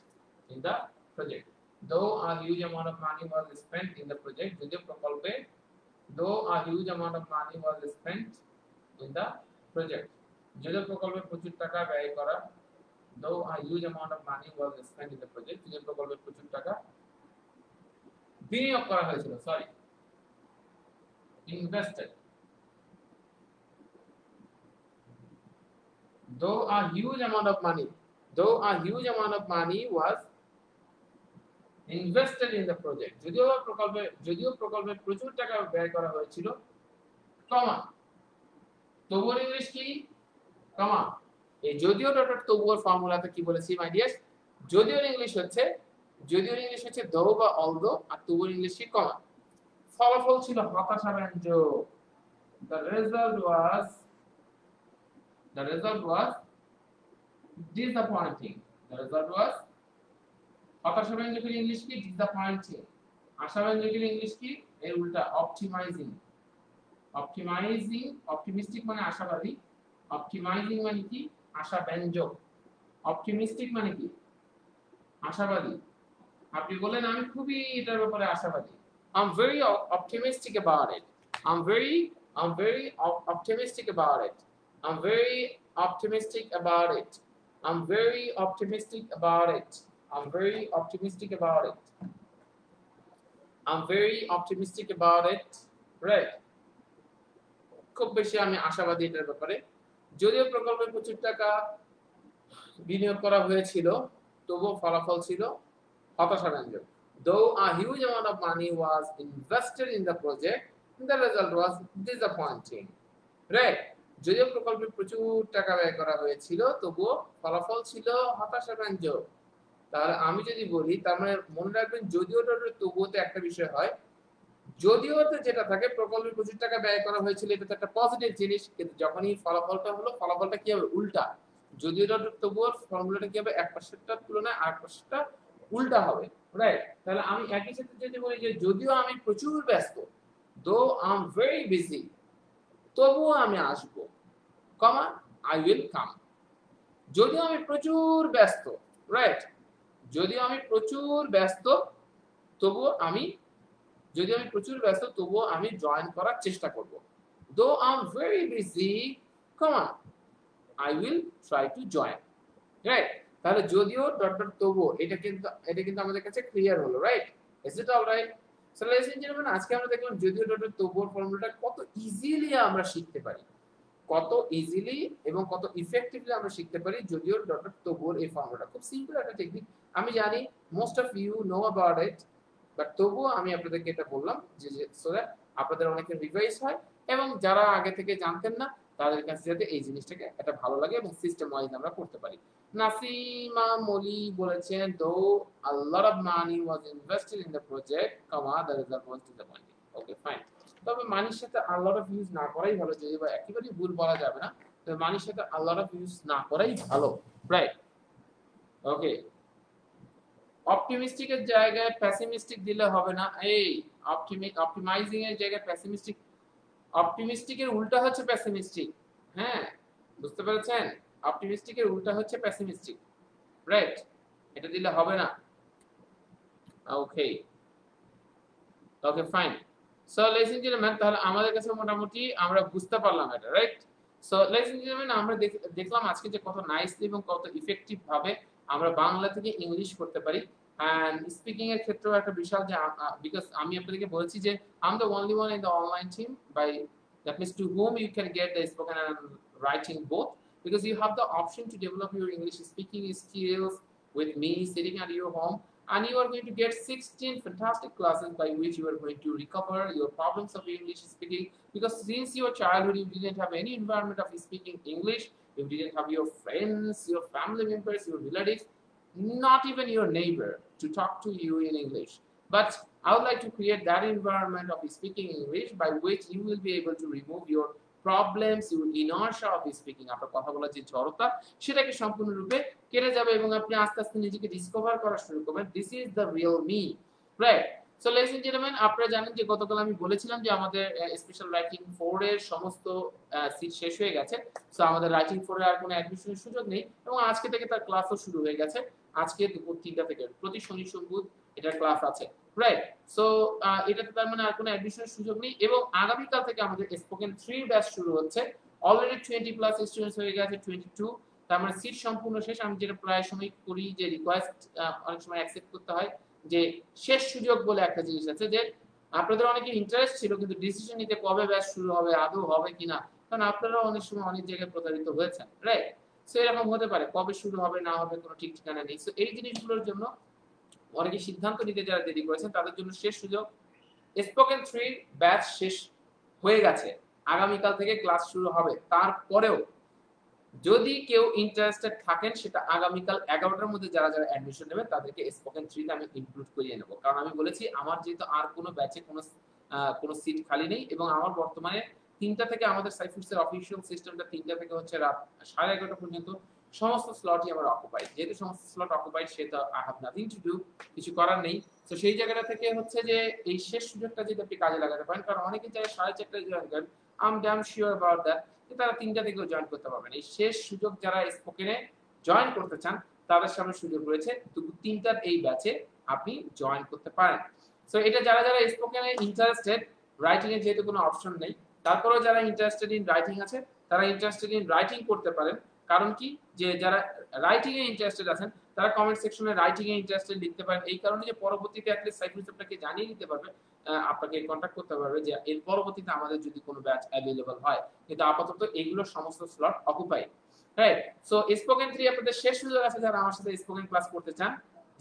A: in the project, though a huge amount of money was spent in the project, যদিও প্রকল্পে though a huge amount of money was spent in the project, যদিও প্রকল্পে প্রচুর টাকা ব্যয় করা, though a huge amount of money was spent in the project, যদিও প্রকল্পে প্রচুর টাকা বিনিয়োগ করা হয়েছিল, sorry, invested. Though a huge amount of money was invested in the project, যদিও প্রকল্পে প্রচুর টাকা ব্যয় করা হয়েছিল, কমা, তবুও ইংলিশ কি, কমা, এই যদিও ডট তবুওর ফর্মুলাতে কি বলেছি মাই ডিয়ার, যদিও ইংলিশ হচ্ছে দো বা অলদো, আর তবুও ইংলিশ কি, কমা। ফলাফল ছিল হতাশাব্যঞ্জক। the result was disappointing. হতাশাব্যঞ্জকের ইংলিশ কি, ডিসঅ্যাপয়েন্টিং। আশাব্যঞ্জকের ইংলিশ কি, এর উল্টা, অপটিমাইজিং। অপটিমিস্টিক মানে আশাবাদী, অপটিমাইজিং মানে কি, আশাব্যঞ্জক। অপটিমিস্টিক মানে কি, আশাবাদী। আপনি বলেন আমি খুবই এটার ব্যাপারে আশাবাদী, I'm very optimistic about it. I'm very optimistic about it. I'm very optimistic about it. I'm very optimistic about it. I'm very optimistic about it. I'm very optimistic about it. Right. খুব বেশি আমি আশাবাদী এটার ব্যাপারে। যদিও প্রকল্পে প্রচুর টাকা বিনিয়োগ করা হয়েছিল, তবুও ফলাফল ছিল হতাশাব্যঞ্জক। Though a huge amount of money was invested in the project, the result was disappointing. Right? যদিও প্রকল্পে প্রচুর টাকা ব্যয় করা হয়েছিল, তবুও ফলাফল ছিল হতাশাব্যঞ্জক। তাহলে আমি যদি বলি, তার মানে মনে রাখবেন যদিও তবুওতে একটা বিষয় হয়, যদিওতে যেটা থাকে প্রকল্পে প্রচুর টাকা ব্যয় করা হয়েছিল, এটা তো একটা পজিটিভ জিনিস, কিন্তু যখনই ফলাফলটা হলো, ফলাফলটা কি হবে, উল্টা। যদিও তবুও ফর্মুলাটা কি হবে, এক পাশেরটার তুলনায় আরেক পাশেরটা উল্টা হবে। রাইট? তাহলে আমি একই সাথে যদি বলি যে যদিও আমি প্রচুর ব্যস্ত, though I'm very busy, তবুও আমি আসব, কমা, I will come. যদিও আমি প্রচুর ব্যস্ত, রাইট, যদিও আমি প্রচুর ব্যস্ত, তবুও আমি জয়েন করার চেষ্টা করব, though I'm very busy, comma, I will try to join. Right? তাহলে যদিও ডট ডট তবুও, এটা কিন্তু আমাদের কাছে ক্লিয়ার হলো, right? Is it alright? So ladies and gentleman, আজকে আমরা দেখলাম যদিও ডট ডট তবুওর ফর্মুলাটা কত ইজিলি আমরা শিখতে পারি, কত ইজিলি এবং কত ইফেক্টিভলি আমরা শিখতে পারি যদিও ডট ডট তবুওর এই ফর্মুলাটা। খুব সিম্পল একটা টেকনিক, আমি জানি most of you know about it, but তবুও আমি আপনাদেরকে এটা বললাম যে সো দ্যাট আপনাদের অনেকের রিভাইজ হয়, এবং যারা আগে থেকে জানতেন না তাদের কাছে যাতে এই জিনিসটাকে এটা ভালো লাগে এবং সিস্টেম ওয়াইজ আমরা করতে পারি। নাসিমা মলি বলেছেন, though a lot of money was invested in the project, the result was disappointing. Okay, fine. তবে মানির সাথে a lot of use না করাই ভালো, যদি বা একেবারেই ভুল বলা যাবে না, তবে মানির সাথে a lot of use না করাই ভালো, রাইট? ওকে, অপটিমিস্টিক এর জায়গায় পেসিমিস্টিক দিলে হবে না। এই অপটিমাইজিং এর জায়গায় পেসিমিস্টিক, অপটিমিস্টিকের উল্টা হচ্ছে পেসিমিস্টিক। হ্যাঁ, বুঝতে পেরেছেন? অপটিমিস্টিকের উল্টা হচ্ছে পেসিমিস্টিক, রাইট? এটা দিলে হবে না। Okay fine. So ladies and gentleman, তাহলে আমাদের কাছে মোটামুটি আমরা বুঝতে পারলাম এটা, right? So ladies and gentleman, আমরা দেখলাম আজকে যে কত নাইসলি এবং কত ইফেক্টিভ ভাবে আমরা বাংলা থেকে ইংলিশ করতে পারি। and speaking এর ক্ষেত্রেও একটা বিশাল যে because আমি আপনাদেরকে বলেছি যে I'm the only one in the online team, by that means to whom you can get the spoken and writing both, because you have the option to develop your English speaking skills with me sitting at your home, and you are going to get 16 fantastic classes by which you are going to recover your problems of English speaking, because since your childhood you didn't have any environment of speaking English, you didn't have your friends, your family members, your relatives, not even your neighbor to talk to you in English. But I would like to create that environment of speaking English by which you will be able to remove your problems, your inertia of speaking, আপনার কথা বলার যে জড়তা সেটাকে সম্পূর্ণরূপে কেটে যাবে এবং আপনি আস্তে আস্তে নিজেকে ডিসকভার করা শুরু করবেন। This is the real me, right? So ladies and gentleman, আপনারা জানেন যে গতকাল আমি বলেছিলাম যে আমাদের স্পেশাল রাইটিং 4 এর সমস্ত সিট শেষ হয়ে গেছে। সো আমাদের রাইটিং 4 এর আর কোনো অ্যাডমিশনের সুযোগ নেই, এবং আজকে থেকে তার ক্লাসও শুরু হয়ে গেছে। আজকে দুপুর 3টা থেকে প্রতি শনি সোমবার এটার ক্লাস আছে, রাইট? সো এটাতে তার মানে আর কোনো অ্যাডমিশনের সুযোগ নেই, এবং আগামীকাল থেকে আমাদের স্পোকেন 3 ব্যাচ শুরু হচ্ছে। অলরেডি 20 প্লাস স্টুডেন্টস হয়ে গেছে 22, তার মানে সিট সম্পূর্ণ শেষ। আমি যেটা প্রায় সময় করি যে রিকোয়েস্ট অনেক সময় অ্যাকসেপ্ট করতে হয় যে শেষ সুযোগ বলে একটা জিনিস আছে, যে আপনাদের অনেকের ইন্টারেস্ট ছিল কিন্তু ডিসিশন নিতে কবে ব্যাচ শুরু হবে, আদৌ হবে কিনা, কারণ আপনারা অনেক সময় অনেক জায়গায় প্রতারিত হয়েছেন, রাইট? সো এরকম হতে পারে কবে শুরু হবে না হবে কোনো ঠিক ঠিকানা নেই। সো এই জিনিসগুলোর জন্য অনেকে সিদ্ধান্ত নিতে যারা দেরি করেছেন তাদের জন্য শেষ সুযোগ। স্পোকেন 3 ব্যাচ শেষ হয়ে গেছে, আগামীকাল থেকে ক্লাস শুরু হবে। তারপরেও যদি কেউ ইন্টারেস্টেড থাকেন, সেটা আগামীকাল 11টার মধ্যে যারা যারা অ্যাডমিশন নেবেন তাদেরকে স্পোকেন 3 তে আমি ইনক্লুড করিয়ে নেব। কারণ আমি বলেছি আমার যেহেতু আর কোনো ব্যাচে কোনো সিট খালি নেই, এবং আমার বর্তমানে 3টা থেকে আমাদের সাইফুডসের অফিশিয়াল সিস্টেমটা 3টা থেকে হচ্ছে রাত 11:30 পর্যন্ত সমস্ত স্লটই আমার অকুপাইড। যেহেতু সমস্ত স্লট অকুপাইড, সেটা I have nothing to do, কিছু করার নেই। তো সেই জায়গাটা থেকে হচ্ছে যে এই শেষ সুযোগটা যদি আপনি কাজে লাগাতে পারেন, কারণ অনেকে চায় 4:30টায় জয়েন করেন, I am damn sure about that তারা 3টা থেকেও জয়েন করতে পারবেন। এই শেষ সুযোগ যারা স্পোকেনে জয়েন করতে চান তাদের সামনে সুযোগ রয়েছে, 3টার এই ব্যাচে আপনি জয়েন করতে পারেন। সো এটা যারা যারা স্পোকেনে ইন্টারেস্টেড, রাইটিং এর যেহেতু কোনো অপশন নেই, তারপরেও যারা ইন্টারেস্টেড ইন রাইটিং আছে তারা ইন্টারেস্টেড ইন রাইটিং করতে পারেন। কারণ কি, যে যারা রাইটিং এ ইন্টারেস্টেড আছেন তারা কমেন্ট সেকশনে রাইটিং এ ইন্টারেস্টেড লিখতে পারেন, এই কারণে যে পরবর্তীতে অ্যাটলিস্ট সাইফুল আপনাকে জানিয়ে দিতে পারবে, আপনাকে কন্টাক্ট করতে পারবে যে এর পরবর্তীতে আমাদের যদি কোনো ব্যাচ অ্যাভেলেবল হয়। কিন্তু আপাতত এগুলো সমস্ত slot occupied, right? So spoken 3 আপনাদের শেষ সুযোগ আছে, যারা আমার সাথে স্পোকেন ক্লাস করতে চান,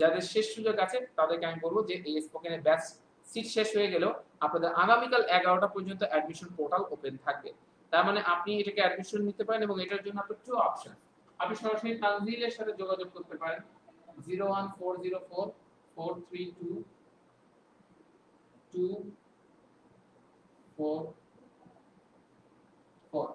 A: যাদের শেষ সুযোগ আছে তাদেরকে আমি বলবো যে এই স্পোকেনের ব্যাচ সিট শেষ হয়ে গেলেও আপনাদের আগামীকাল 11টা পর্যন্ত অ্যাডমিশন পোর্টাল ওপেন থাকবে। তার মানে আপনি এটাকে অ্যাডমিশন নিতে পারেন, এবং এটার জন্য আপনার 2 অপশন। আপনি সরাসরি তানজিলের সাথে যোগাযোগ করতে পারেন 01404 432 244।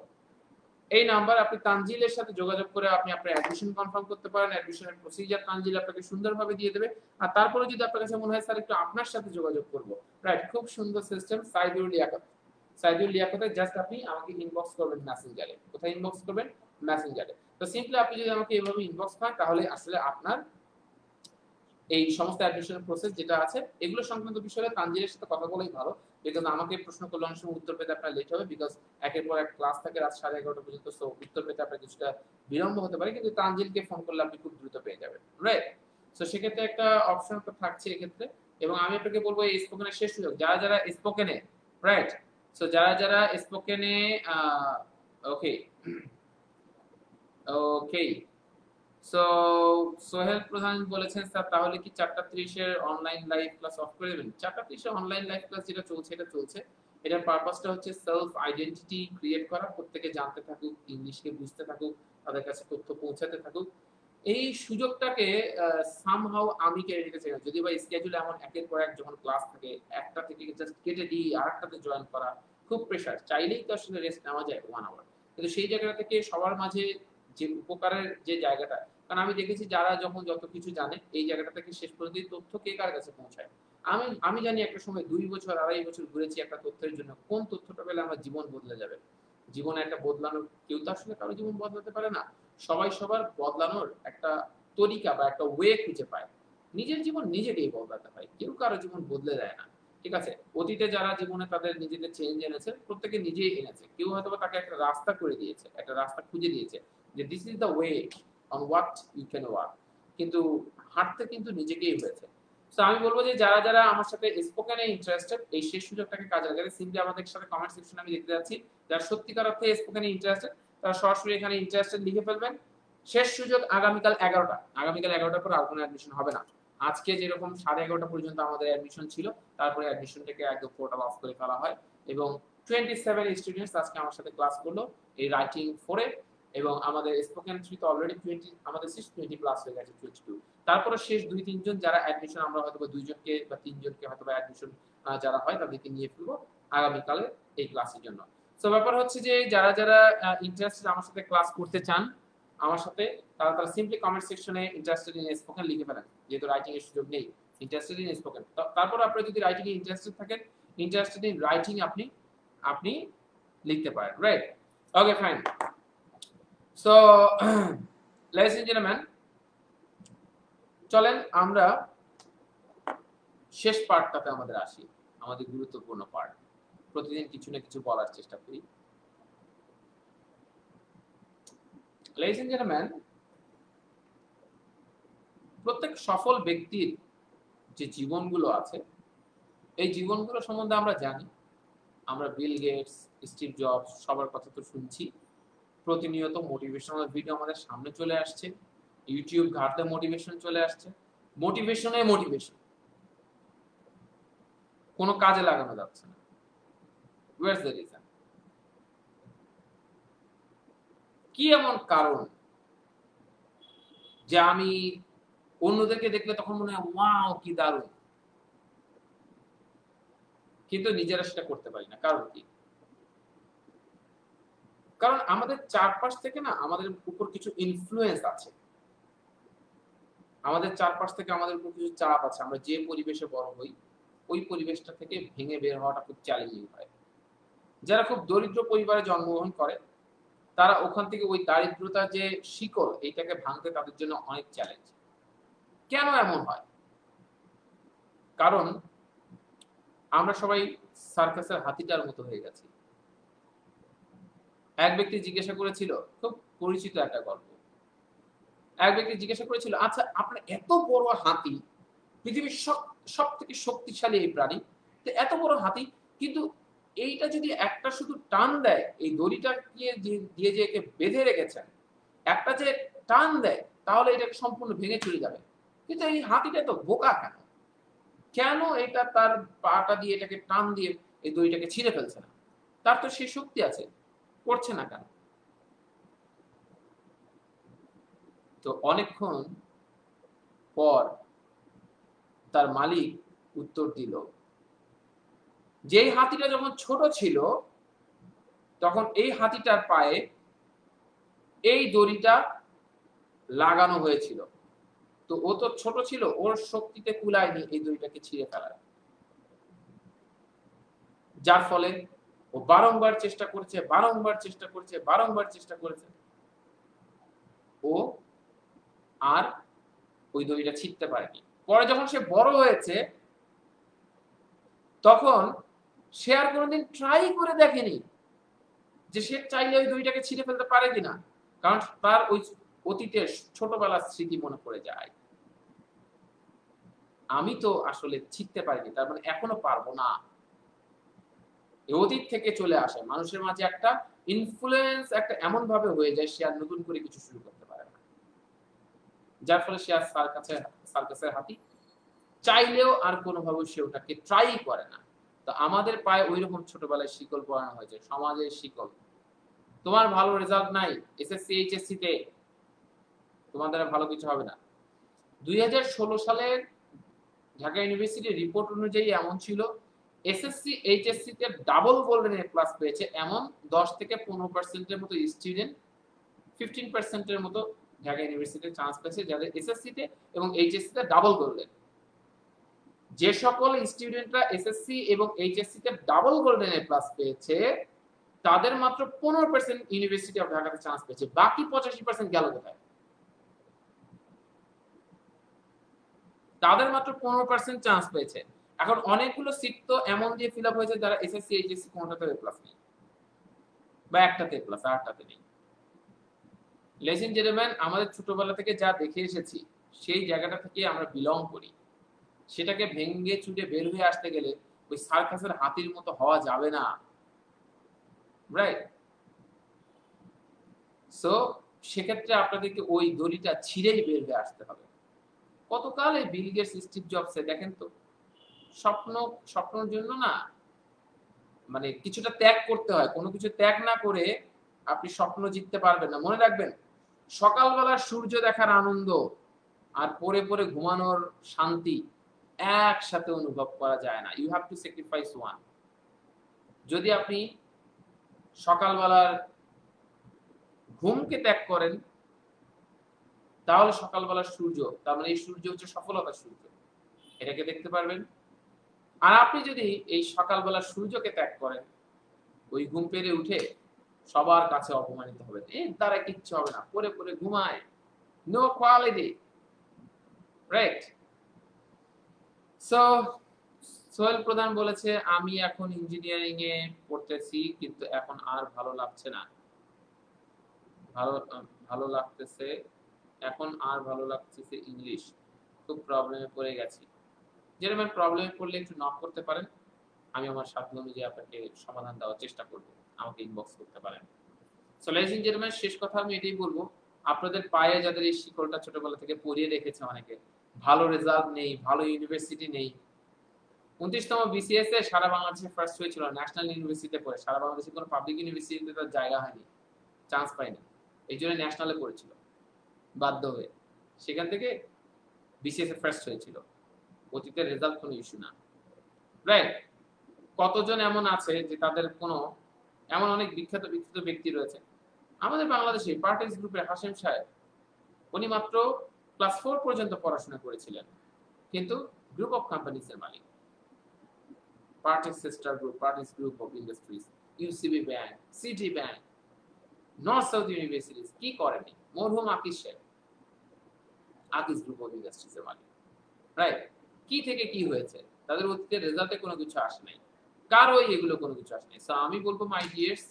A: এই নাম্বার, আপনি তানজিলের সাথে যোগাযোগ করে আপনি আপনার অ্যাডমিশন কনফার্ম করতে পারেন। অ্যাডমিশনের প্রসিজার তানজিল আপনাকে সুন্দরভাবে দিয়ে দেবে। আর তারপরে যদি আপনার কাছে মনে হয় স্যার একটু আপনার সাথে যোগাযোগ করব, রাইট, খুব সুন্দর সিস্টেম, সাইদুল লিয়াকতে জাস্ট আপনি আমাকে ইনবক্স করবেন মেসেঞ্জারে। কোথায় ইনবক্স করবেন? মেসেঞ্জারে। তো সিম্পলি আপনি যদি আমাকে এভাবে ইনবক্স করেন, তাহলে আসলে আপনার এই সমস্ত অ্যাডমিশনের প্রসেস যেটা আছে এগুলো সংক্রান্ত বিষয়ে তানজিলের সাথে কথা বলাই ভালো, বিকজ আমাকে প্রশ্ন করলে অনেক সময় উত্তর পেতে আপনার লেট হবে, বিকজ একের পর এক ক্লাস থাকে রাত 11:30 পর্যন্ত। সো উত্তর পেতে আপনার কিছুটা বিলম্ব হতে পারে, কিন্তু তানজিলকে ফোন করলে আপনি খুব দ্রুত পেয়ে যাবেন, রাইট? সো সেক্ষেত্রে একটা অপশন তো থাকছে এক্ষেত্রে। এবং আমি আপনাকে বলবো এই স্পোকেনের শেষ সুযোগ, যারা যারা স্পোকেনে, রাইট, সো যারা যারা স্পোকেনে ওকে ওকে সো সোহেল প্রধান বলেছেন স্যার তাহলে কি 4:30 এর অনলাইন লাইভ ক্লাস অফ করে দেবেন? 4:30 এর অনলাইন লাইভ ক্লাস যেটা চলছে এটা চলছে, এটার পারপাসটা হচ্ছে সেলফ আইডেন্টিটি ক্রিয়েট করা, প্রত্যেকে জানতে থাকুক, ইংলিশকে বুঝতে থাকুক, তাদের কাছে তথ্য পৌঁছাতে থাকুক। এই সুযোগটাকে সামহাউ আমি কেড়ে নিতে চাই না, যদি বা স্কেজুল এমন একের পর এক যখন ক্লাস থাকে, একটা থেকে জাস্ট কেটে দিয়ে আরেকটাতে জয়েন করা খুব প্রেসার, চাইলেই তো আসলে রেস্ট নেওয়া যায় 1 আওয়ার, কিন্তু সেই জায়গাটা থেকে সবার মাঝে যে উপকারের যে জায়গাটা, কারণ আমি দেখেছি যারা যখন যত কিছু জানে এই জায়গাটা থেকে শেষ পর্যন্ত এই তথ্য কে কার কাছে পৌঁছায়। আমি জানি একটা সময় 2 বছর 2.5 বছর ঘুরেছি একটা তথ্যের জন্য, কোন তথ্যটা পেলে আমার জীবন বদলে যাবে। জীবনে একটা বদলানোর, কেউ তো আসলে কারো জীবন বদলাতে পারে না, সবাই সবার বদলানোর একটা তরিকা বা একটা ওয়ে খুঁজে পায়। নিজের জীবন নিজেকেই বদলাতে হয়, কেউ কারো জীবন বদলে দেয় না, ঠিক আছে? অতীতে যারা জীবনে তাদের নিজেদের চেঞ্জ এনেছে প্রত্যেকে নিজেই এনেছে, কেউ হয়তো তাকে একটা রাস্তা করে দিয়েছে, একটা রাস্তা খুঁজে দিয়েছে যে this is the way on what you can work, কিন্তু হাঁটতে কিন্তু নিজেকেই হয়েছে। তো আমি বলবো যে যারা যারা আমার সাথে স্পোকেনে ইন্টারেস্টেড, এই শেষ সুযোগটাকে কাজে লাগাতে সিম্পলি আমাদের সাথে কমেন্ট সেকশনে আমি দেখতে যাচ্ছি, যারা সত্যিকার অর্থে স্পোকেনে ইন্টারেস্টেড তারা সরাসরি এখানে ইন্টারেস্টেড লিখে ফেলবেন। শেষ সুযোগ আগামীকাল 11টা, আগামীকাল 11টার পর আর কোনো অ্যাডমিশন হবে না। আজকে যেরকম 11:30 পর্যন্ত আমাদের অ্যাডমিশন ছিল, তারপরে অ্যাডমিশনটাকে একদম পোর্টাল অফ করে ফেলা হয়, এবং 27 স্টুডেন্টস আজকে আমার সাথে ক্লাস করলো এই রাইটিং 4 এ, এবং আমাদের স্পোকেন 3 তো অলরেডি 20, আমাদের 20 প্লাস হয়ে গেছে 22। তারপরে শেষ 2-3 জন যারা অ্যাডমিশন, আমরা হয়তো 2 জনকে বা 3 জনকে হয়তো অ্যাডমিশন যারা হয় তাদেরকে নিয়ে ফেলবো আগামীকালে এই ক্লাসের জন্য। সো ব্যাপার হচ্ছে যে যারা যারা ইন্টারেস্টেড আমার সাথে ক্লাস করতে চান আমার সাথে, তারা সিম্পলি কমেন্ট সেকশনে ইন্টারেস্টেড ইন স্পোকেন লিখে ফেলেন, যেহেতু রাইটিং এর সুযোগ নেই, ইন্টারেস্টেড ইন স্পোকেন। তারপর আপনারা যদি রাইটিং এ ইন্টারেস্টেড থাকেন, ইন্টারেস্টেড ইন রাইটিং আপনি লিখতে পারেন, right? Okay fine. So ladies and gentlemen, চলেন আমরা শেষ পার্টটাতে আমাদের আসি, আমাদের গুরুত্বপূর্ণ পার্ট। প্রতিদিন কিছু না কিছু বলার চেষ্টা করি। Ladies and gentlemen, প্রত্যেক সফল ব্যক্তির যে জীবনগুলো আছে এই জীবনগুলো সম্বন্ধে আমরা জানি। আমরা বিল গেটস, স্টিভ জবস সবার কথা তো শুনছি। প্রতিনিয়ত মোটিভেশনাল ভিডিও আমাদের সামনে চলে আসছে, ইউটিউব ঘাটতে মোটিভেশন চলে আসছে। মোটিভেশন কোনো কাজে লাগানো যাচ্ছে না। What's the reason? কি এমন কারণ যে আমি অন্যদেরকে দেখলে তখন মনে হয় ওয়াও কি দারুণ, কিন্তু নিজেরা সেটা করতে পারি না? কারণ কি? কারণ আমাদের চারপাশ থেকে না আমাদের উপর কিছু ইনফ্লুয়েন্স আছে, আমাদের চারপাশ থেকে আমাদের উপর কিছু চাপ আছে। আমরা যে পরিবেশে বড় হই ওই পরিবেশটা থেকে ভেঙে বের হওয়াটা খুব চ্যালেঞ্জিং হয়। যারা খুব দরিদ্র পরিবারে জন্মগ্রহণ করে তারা ওখান থেকে ওই দারিদ্রতার যে শিকল এইটাকে ভাঙতে তাদের জন্য অনেক চ্যালেঞ্জ। কেন এমন হয়? কারণ আমরা সবাই সার্কাসের হাতিটার মতো হয়ে গেছি। এক ব্যক্তি জিজ্ঞাসা করেছিল, খুব পরিচিত একটা গল্প। এক ব্যক্তি জিজ্ঞাসা করেছিল, আচ্ছা আপনার এত বড় হাতি, পৃথিবীর সব থেকে শক্তিশালী এই প্রাণী, তো এত বড় হাতি, কিন্তু এইটা যদি একটা শুধু টান দেয়, এই দড়িটা দিয়ে যে একে বেঁধে রেখেছেন, একটা যে টান দেয় তাহলে এটাকে সম্পূর্ণ ভেঙে চলে যাবে, কিন্তু এই হাতিটা তো বোকা কেন? কেন এটা তার পাটা দিয়ে এটাকে টান দিয়ে এই দড়িটাকে ছিঁড়ে ফেলছে না? তার তো সেই শক্তি আছে, করছে না কেন? তো অনেকক্ষণ পর তার মালিক উত্তর দিল, যেই হাতিটা যখন ছোট ছিল তখন এই হাতিটার পায়ে এই দড়িটা লাগানো হয়েছিল, তো ও তো ছোট ছিল, ওর শক্তিতে কুলায়নি এই দড়িটাকে ছিঁড়ে ফেলার। যার ফলে ও বারংবার চেষ্টা করেছে, ও আর ওই দড়িটা ছিঁড়তে পারেনি। পরে যখন সে বড় হয়েছে তখন সে আর কোনোদিন ট্রাই করে দেখেনি যে সে চাইলে ওই দড়িটাকে ছিঁড়ে ফেলতে পারে কিনা, কারণ তার ওই অতীতের ছোটবেলার স্মৃতি মনে পড়ে যায়। আমি তো আসলে ছিঁড়তে পারিনি, তার মানে এখনো পারবো না। অতীত থেকে চলে আসে মানুষের মাঝে একটা ইনফ্লুয়েন্স, একটা এমন ভাবে হয়ে যায় সে আর নতুন করে কিছু শুরু করতে পারে না, যার ফলে সে আর সার্কাসের হাতি চাইলেও আর কোনোভাবে সে ওটাকে ট্রাই করে না। তো আমাদের পায়ে ওই রকম ছোটবেলায় শিকল পরানো হয়েছে, সমাজের শিকল। তোমার ভালো রেজাল্ট নাই এসএসসি এইচএসসি তে, তোমার দ্বারা ভালো কিছু হবে না। 2016 সালের ঢাকা ইউনিভার্সিটির রিপোর্ট অনুযায়ী এমন ছিল, এসএসসি এইচএসসি তে ডাবল গোল্ডেন এ প্লাস পেয়েছে এমন 10 থেকে 15% মতো স্টুডেন্ট, 15% মতো ঢাকা ইউনিভার্সিটিতে চান্স পেয়েছে যাদের এসএসসি তে এবং এইচএসসি তে ডাবল গোল্ডেন। যে সকল স্টুডেন্টরা এসএসসি এবং এইচএসসি তে ডাবল গোল্ডেন এ প্লাস পেয়েছে তাদের মাত্র 15% ইউনিভার্সিটি অফ ঢাকাতে চান্স পেয়েছে, বাকি 85% গেল কোথায়? তাদের মাত্র 15% চান্স পেয়েছে। এখন অনেকগুলো সিট তো এমন দিয়ে ফিল আপ হয়েছে যারা এসএসসি এইচএসসি কোনটাতে এ প্লাস নেই, বা একটাতে এ প্লাস আর একটাতে নেই। লেডিস এন্ড জেন্টলম্যান, আমাদের ছোটবেলা থেকে যা দেখে এসেছি সেই জায়গাটা থেকে আমরা বিলং করি, সেটাকে ভেঙে চুটে বের হয়ে আসতে গেলে ওই সার্কাসের হাতির মতো হওয়া যাবে না, রাইট? সো সেক্ষেত্রে আপনাদেরকে ওই দড়িটা ছিঁড়েই বের হয়ে আসতে হবে। কতকাল এই বিল গেটস, স্টিভ জবস দেখেন তো, স্বপ্নের জন্য না মানে কিছুটা ত্যাগ করতে হয়। কোনো কিছু ত্যাগ না করে আপনি স্বপ্ন জিততে পারবেন না। মনে রাখবেন, সকালবেলা সূর্য দেখার আনন্দ আর পরে পরে ঘুমানোর শান্তি একসাথে অনুভব করা যায় না। You have to sacrifice one. যদি আপনি সকালবেলার ঘুমকে ত্যাগ করেন তাহলে সকালবেলার সূর্য, তার মানে এই সূর্য হচ্ছে সফলতার সূর্য, এটাকে দেখতে পারবেন। আর আপনি যদি এই সকালবেলার সূর্যকে ত্যাগ করেন, ওই ঘুম পেরে উঠে সবার কাছে অপমানিত হবেন, এর দ্বারা কিচ্ছু হবে না, পরে পরে ঘুমায়, no quality, right? So Sohel Pradhan বলেছে, আমি এখন ইঞ্জিনিয়ারিং এ পড়তেছি কিন্তু এখন আর ভালো লাগছে না, ভালো ভালো লাগতেছে, এখন আর ভালো লাগতেছে ইংলিশ, খুব প্রবলেমে পড়ে গেছি। যেরকম প্রবলেমে পড়লে একটু নক করতে পারেন, আমি আমার সাধ্য অনুযায়ী আপনাকে সমাধান দেওয়ার চেষ্টা করব। আমাকে ইনবক্স করতে পারেন। সো লেডিস এন্ড জেন্টলম্যান, শেষ কথা আমি এটাই বলবো, আপনাদের পায়ে যাদের এই শিকলটা ছোটবেলা থেকে পরিয়ে রেখেছে অনেকে, ভালো রেজাল্ট নেই, ভালো ইউনিভার্সিটি নেই, 29তম বিসিএস এ সারা বাংলাদেশে ফার্স্ট হয়েছিল ন্যাশনাল ইউনিভার্সিটিতে পড়ে, সারা বাংলাদেশে কোনো পাবলিক ইউনিভার্সিটিতে তার জায়গা হয়নি, চান্স পায়নি, এই জন্য ন্যাশনালে পড়েছিল বাধ্য হয়ে, সেখান থেকে বিসিএস এ ফার্স্ট হয়েছিল, অতীতের রেজাল্ট কোনো ইস্যু না, রাইট? কতজন এমন আছে যে তাদের কোনো, এমন অনেক বিখ্যাত বিখ্যাত ব্যক্তি রয়েছে আমাদের বাংলাদেশে, পার্টিস গ্রুপের হাসিম সাহেব, উনি মাত্র ক্লাস 4 পর্যন্ত পড়াশোনা করেছিলেন, কিন্তু গ্রুপ অফ কোম্পানিজ এর মালিক, Partex sister group, Partex group of industries, UCB bank, city bank, north south universities, কি করেনি মরহুম আকিস সাহেব, আকিস গ্রুপ অফ ইন্ডাস্ট্রিজ এর মালিক, রাইট? কি থেকে কি হয়েছে, তাদের অতীতের রেজাল্টে কোনো কিছু আসে নাই, কারো এগুলো কোনো কিছু আসে নাই। সো আমি বলবো মাই ডিয়ার্স,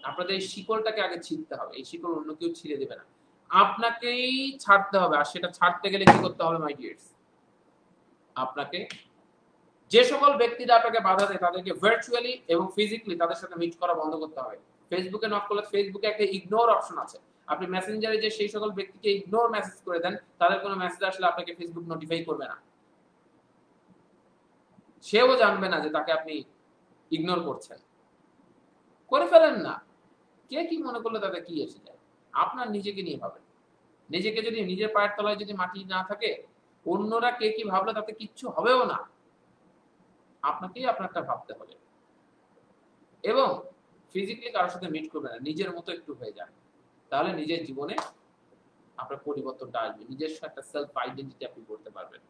A: আপনাদের এই শিকলটাকে আগে ছিঁড়তে হবে, এই শিকল অন্য কেউ ছিঁড়ে দেবে না, আপনাকেই ছাড়তে হবে, আর সেটা ছাড়তে গেলে কি করতে হবে মাই ডিয়ার্স, আপনাকে যে সকল ব্যক্তিরা আপনাকে বাধা দেয় তাদেরকে ভার্চুয়ালি এবং ফিজিক্যালি তাদের সাথে মিট করা বন্ধ করতে হবে। ফেসবুকে নক করলে ফেসবুকে একটা ইগনোর অপশন আছে, আপনি মেসেঞ্জারে যে সেই সকল ব্যক্তিকে ইগনোর মেসেজ করে দেন, তাদের কোনো মেসেজ আসলে আপনাকে ফেসবুক নোটিফাই করবে না, সেও জানবে না যে তাকে আপনি ইগনোর করছেন, করে ফেলেন না, কে কি মনে করলে তাতে কি এসে যায়, আপনার নিজেকে নিয়ে ভাবেন, নিজেকে যদি নিজের পায়ের তলায় যদি মাটি না থাকে, অন্যরা কে কি ভাবলে তাতে কিচ্ছু হবেও না, আপনাকেই আপনারটা ভাবতে হবে, এবং ফিজিক্যালি কারোর সাথে মিট করবেন না, নিজের মতো একটু হয়ে যান, তাহলে নিজের জীবনে আপনার পরিবর্তনটা আসবে, নিজস্ব একটা সেলফ আইডেন্টিটি আপনি করতে পারবেন।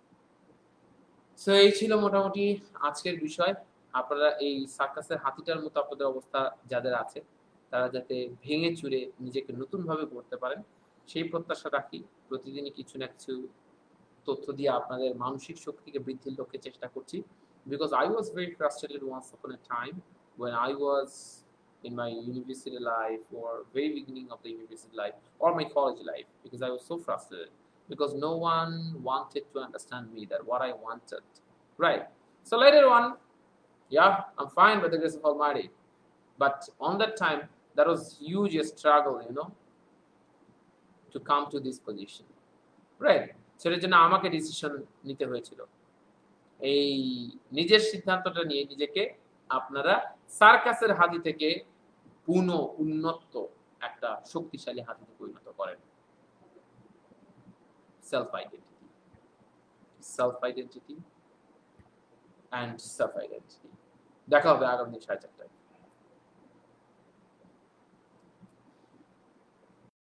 A: সো এই ছিল মোটামুটি আজকের বিষয়। আপনারা এই সার্কাসের হাতিটার মতো আপনাদের অবস্থা যাদের আছে, তারা যাতে ভেঙে চুরে নিজেকে নতুন ভাবে গড়তে পারেন সেই প্রত্যাশা রাখি। প্রতিদিনই কিছু না কিছু তথ্য দিয়ে আপনাদের মানসিক শক্তিকে বৃদ্ধির লক্ষ্যে চেষ্টা করছি, because I was very frustrated once upon a time when I was in my university life, or very beginning of the university life or my college life, because I was so frustrated because no one wanted to understand me that what I wanted, right? So later on, yeah, I'm fine by the grace of Almighty, but on that time that was huge struggle, you know, to come to this position, right? সেটার জন্য আমাকে ডিসিশন নিতে হয়েছিল, এই নিজের সিদ্ধান্তটা নিয়ে নিজেকে আপনারা সার্কাসের হাতি থেকে পুনঃ উন্নত একটা শক্তিশালী হাতিতে পরিণত করেন। Self identity, self identity and self identity. দেখা হবে আগামী 4:30টায়।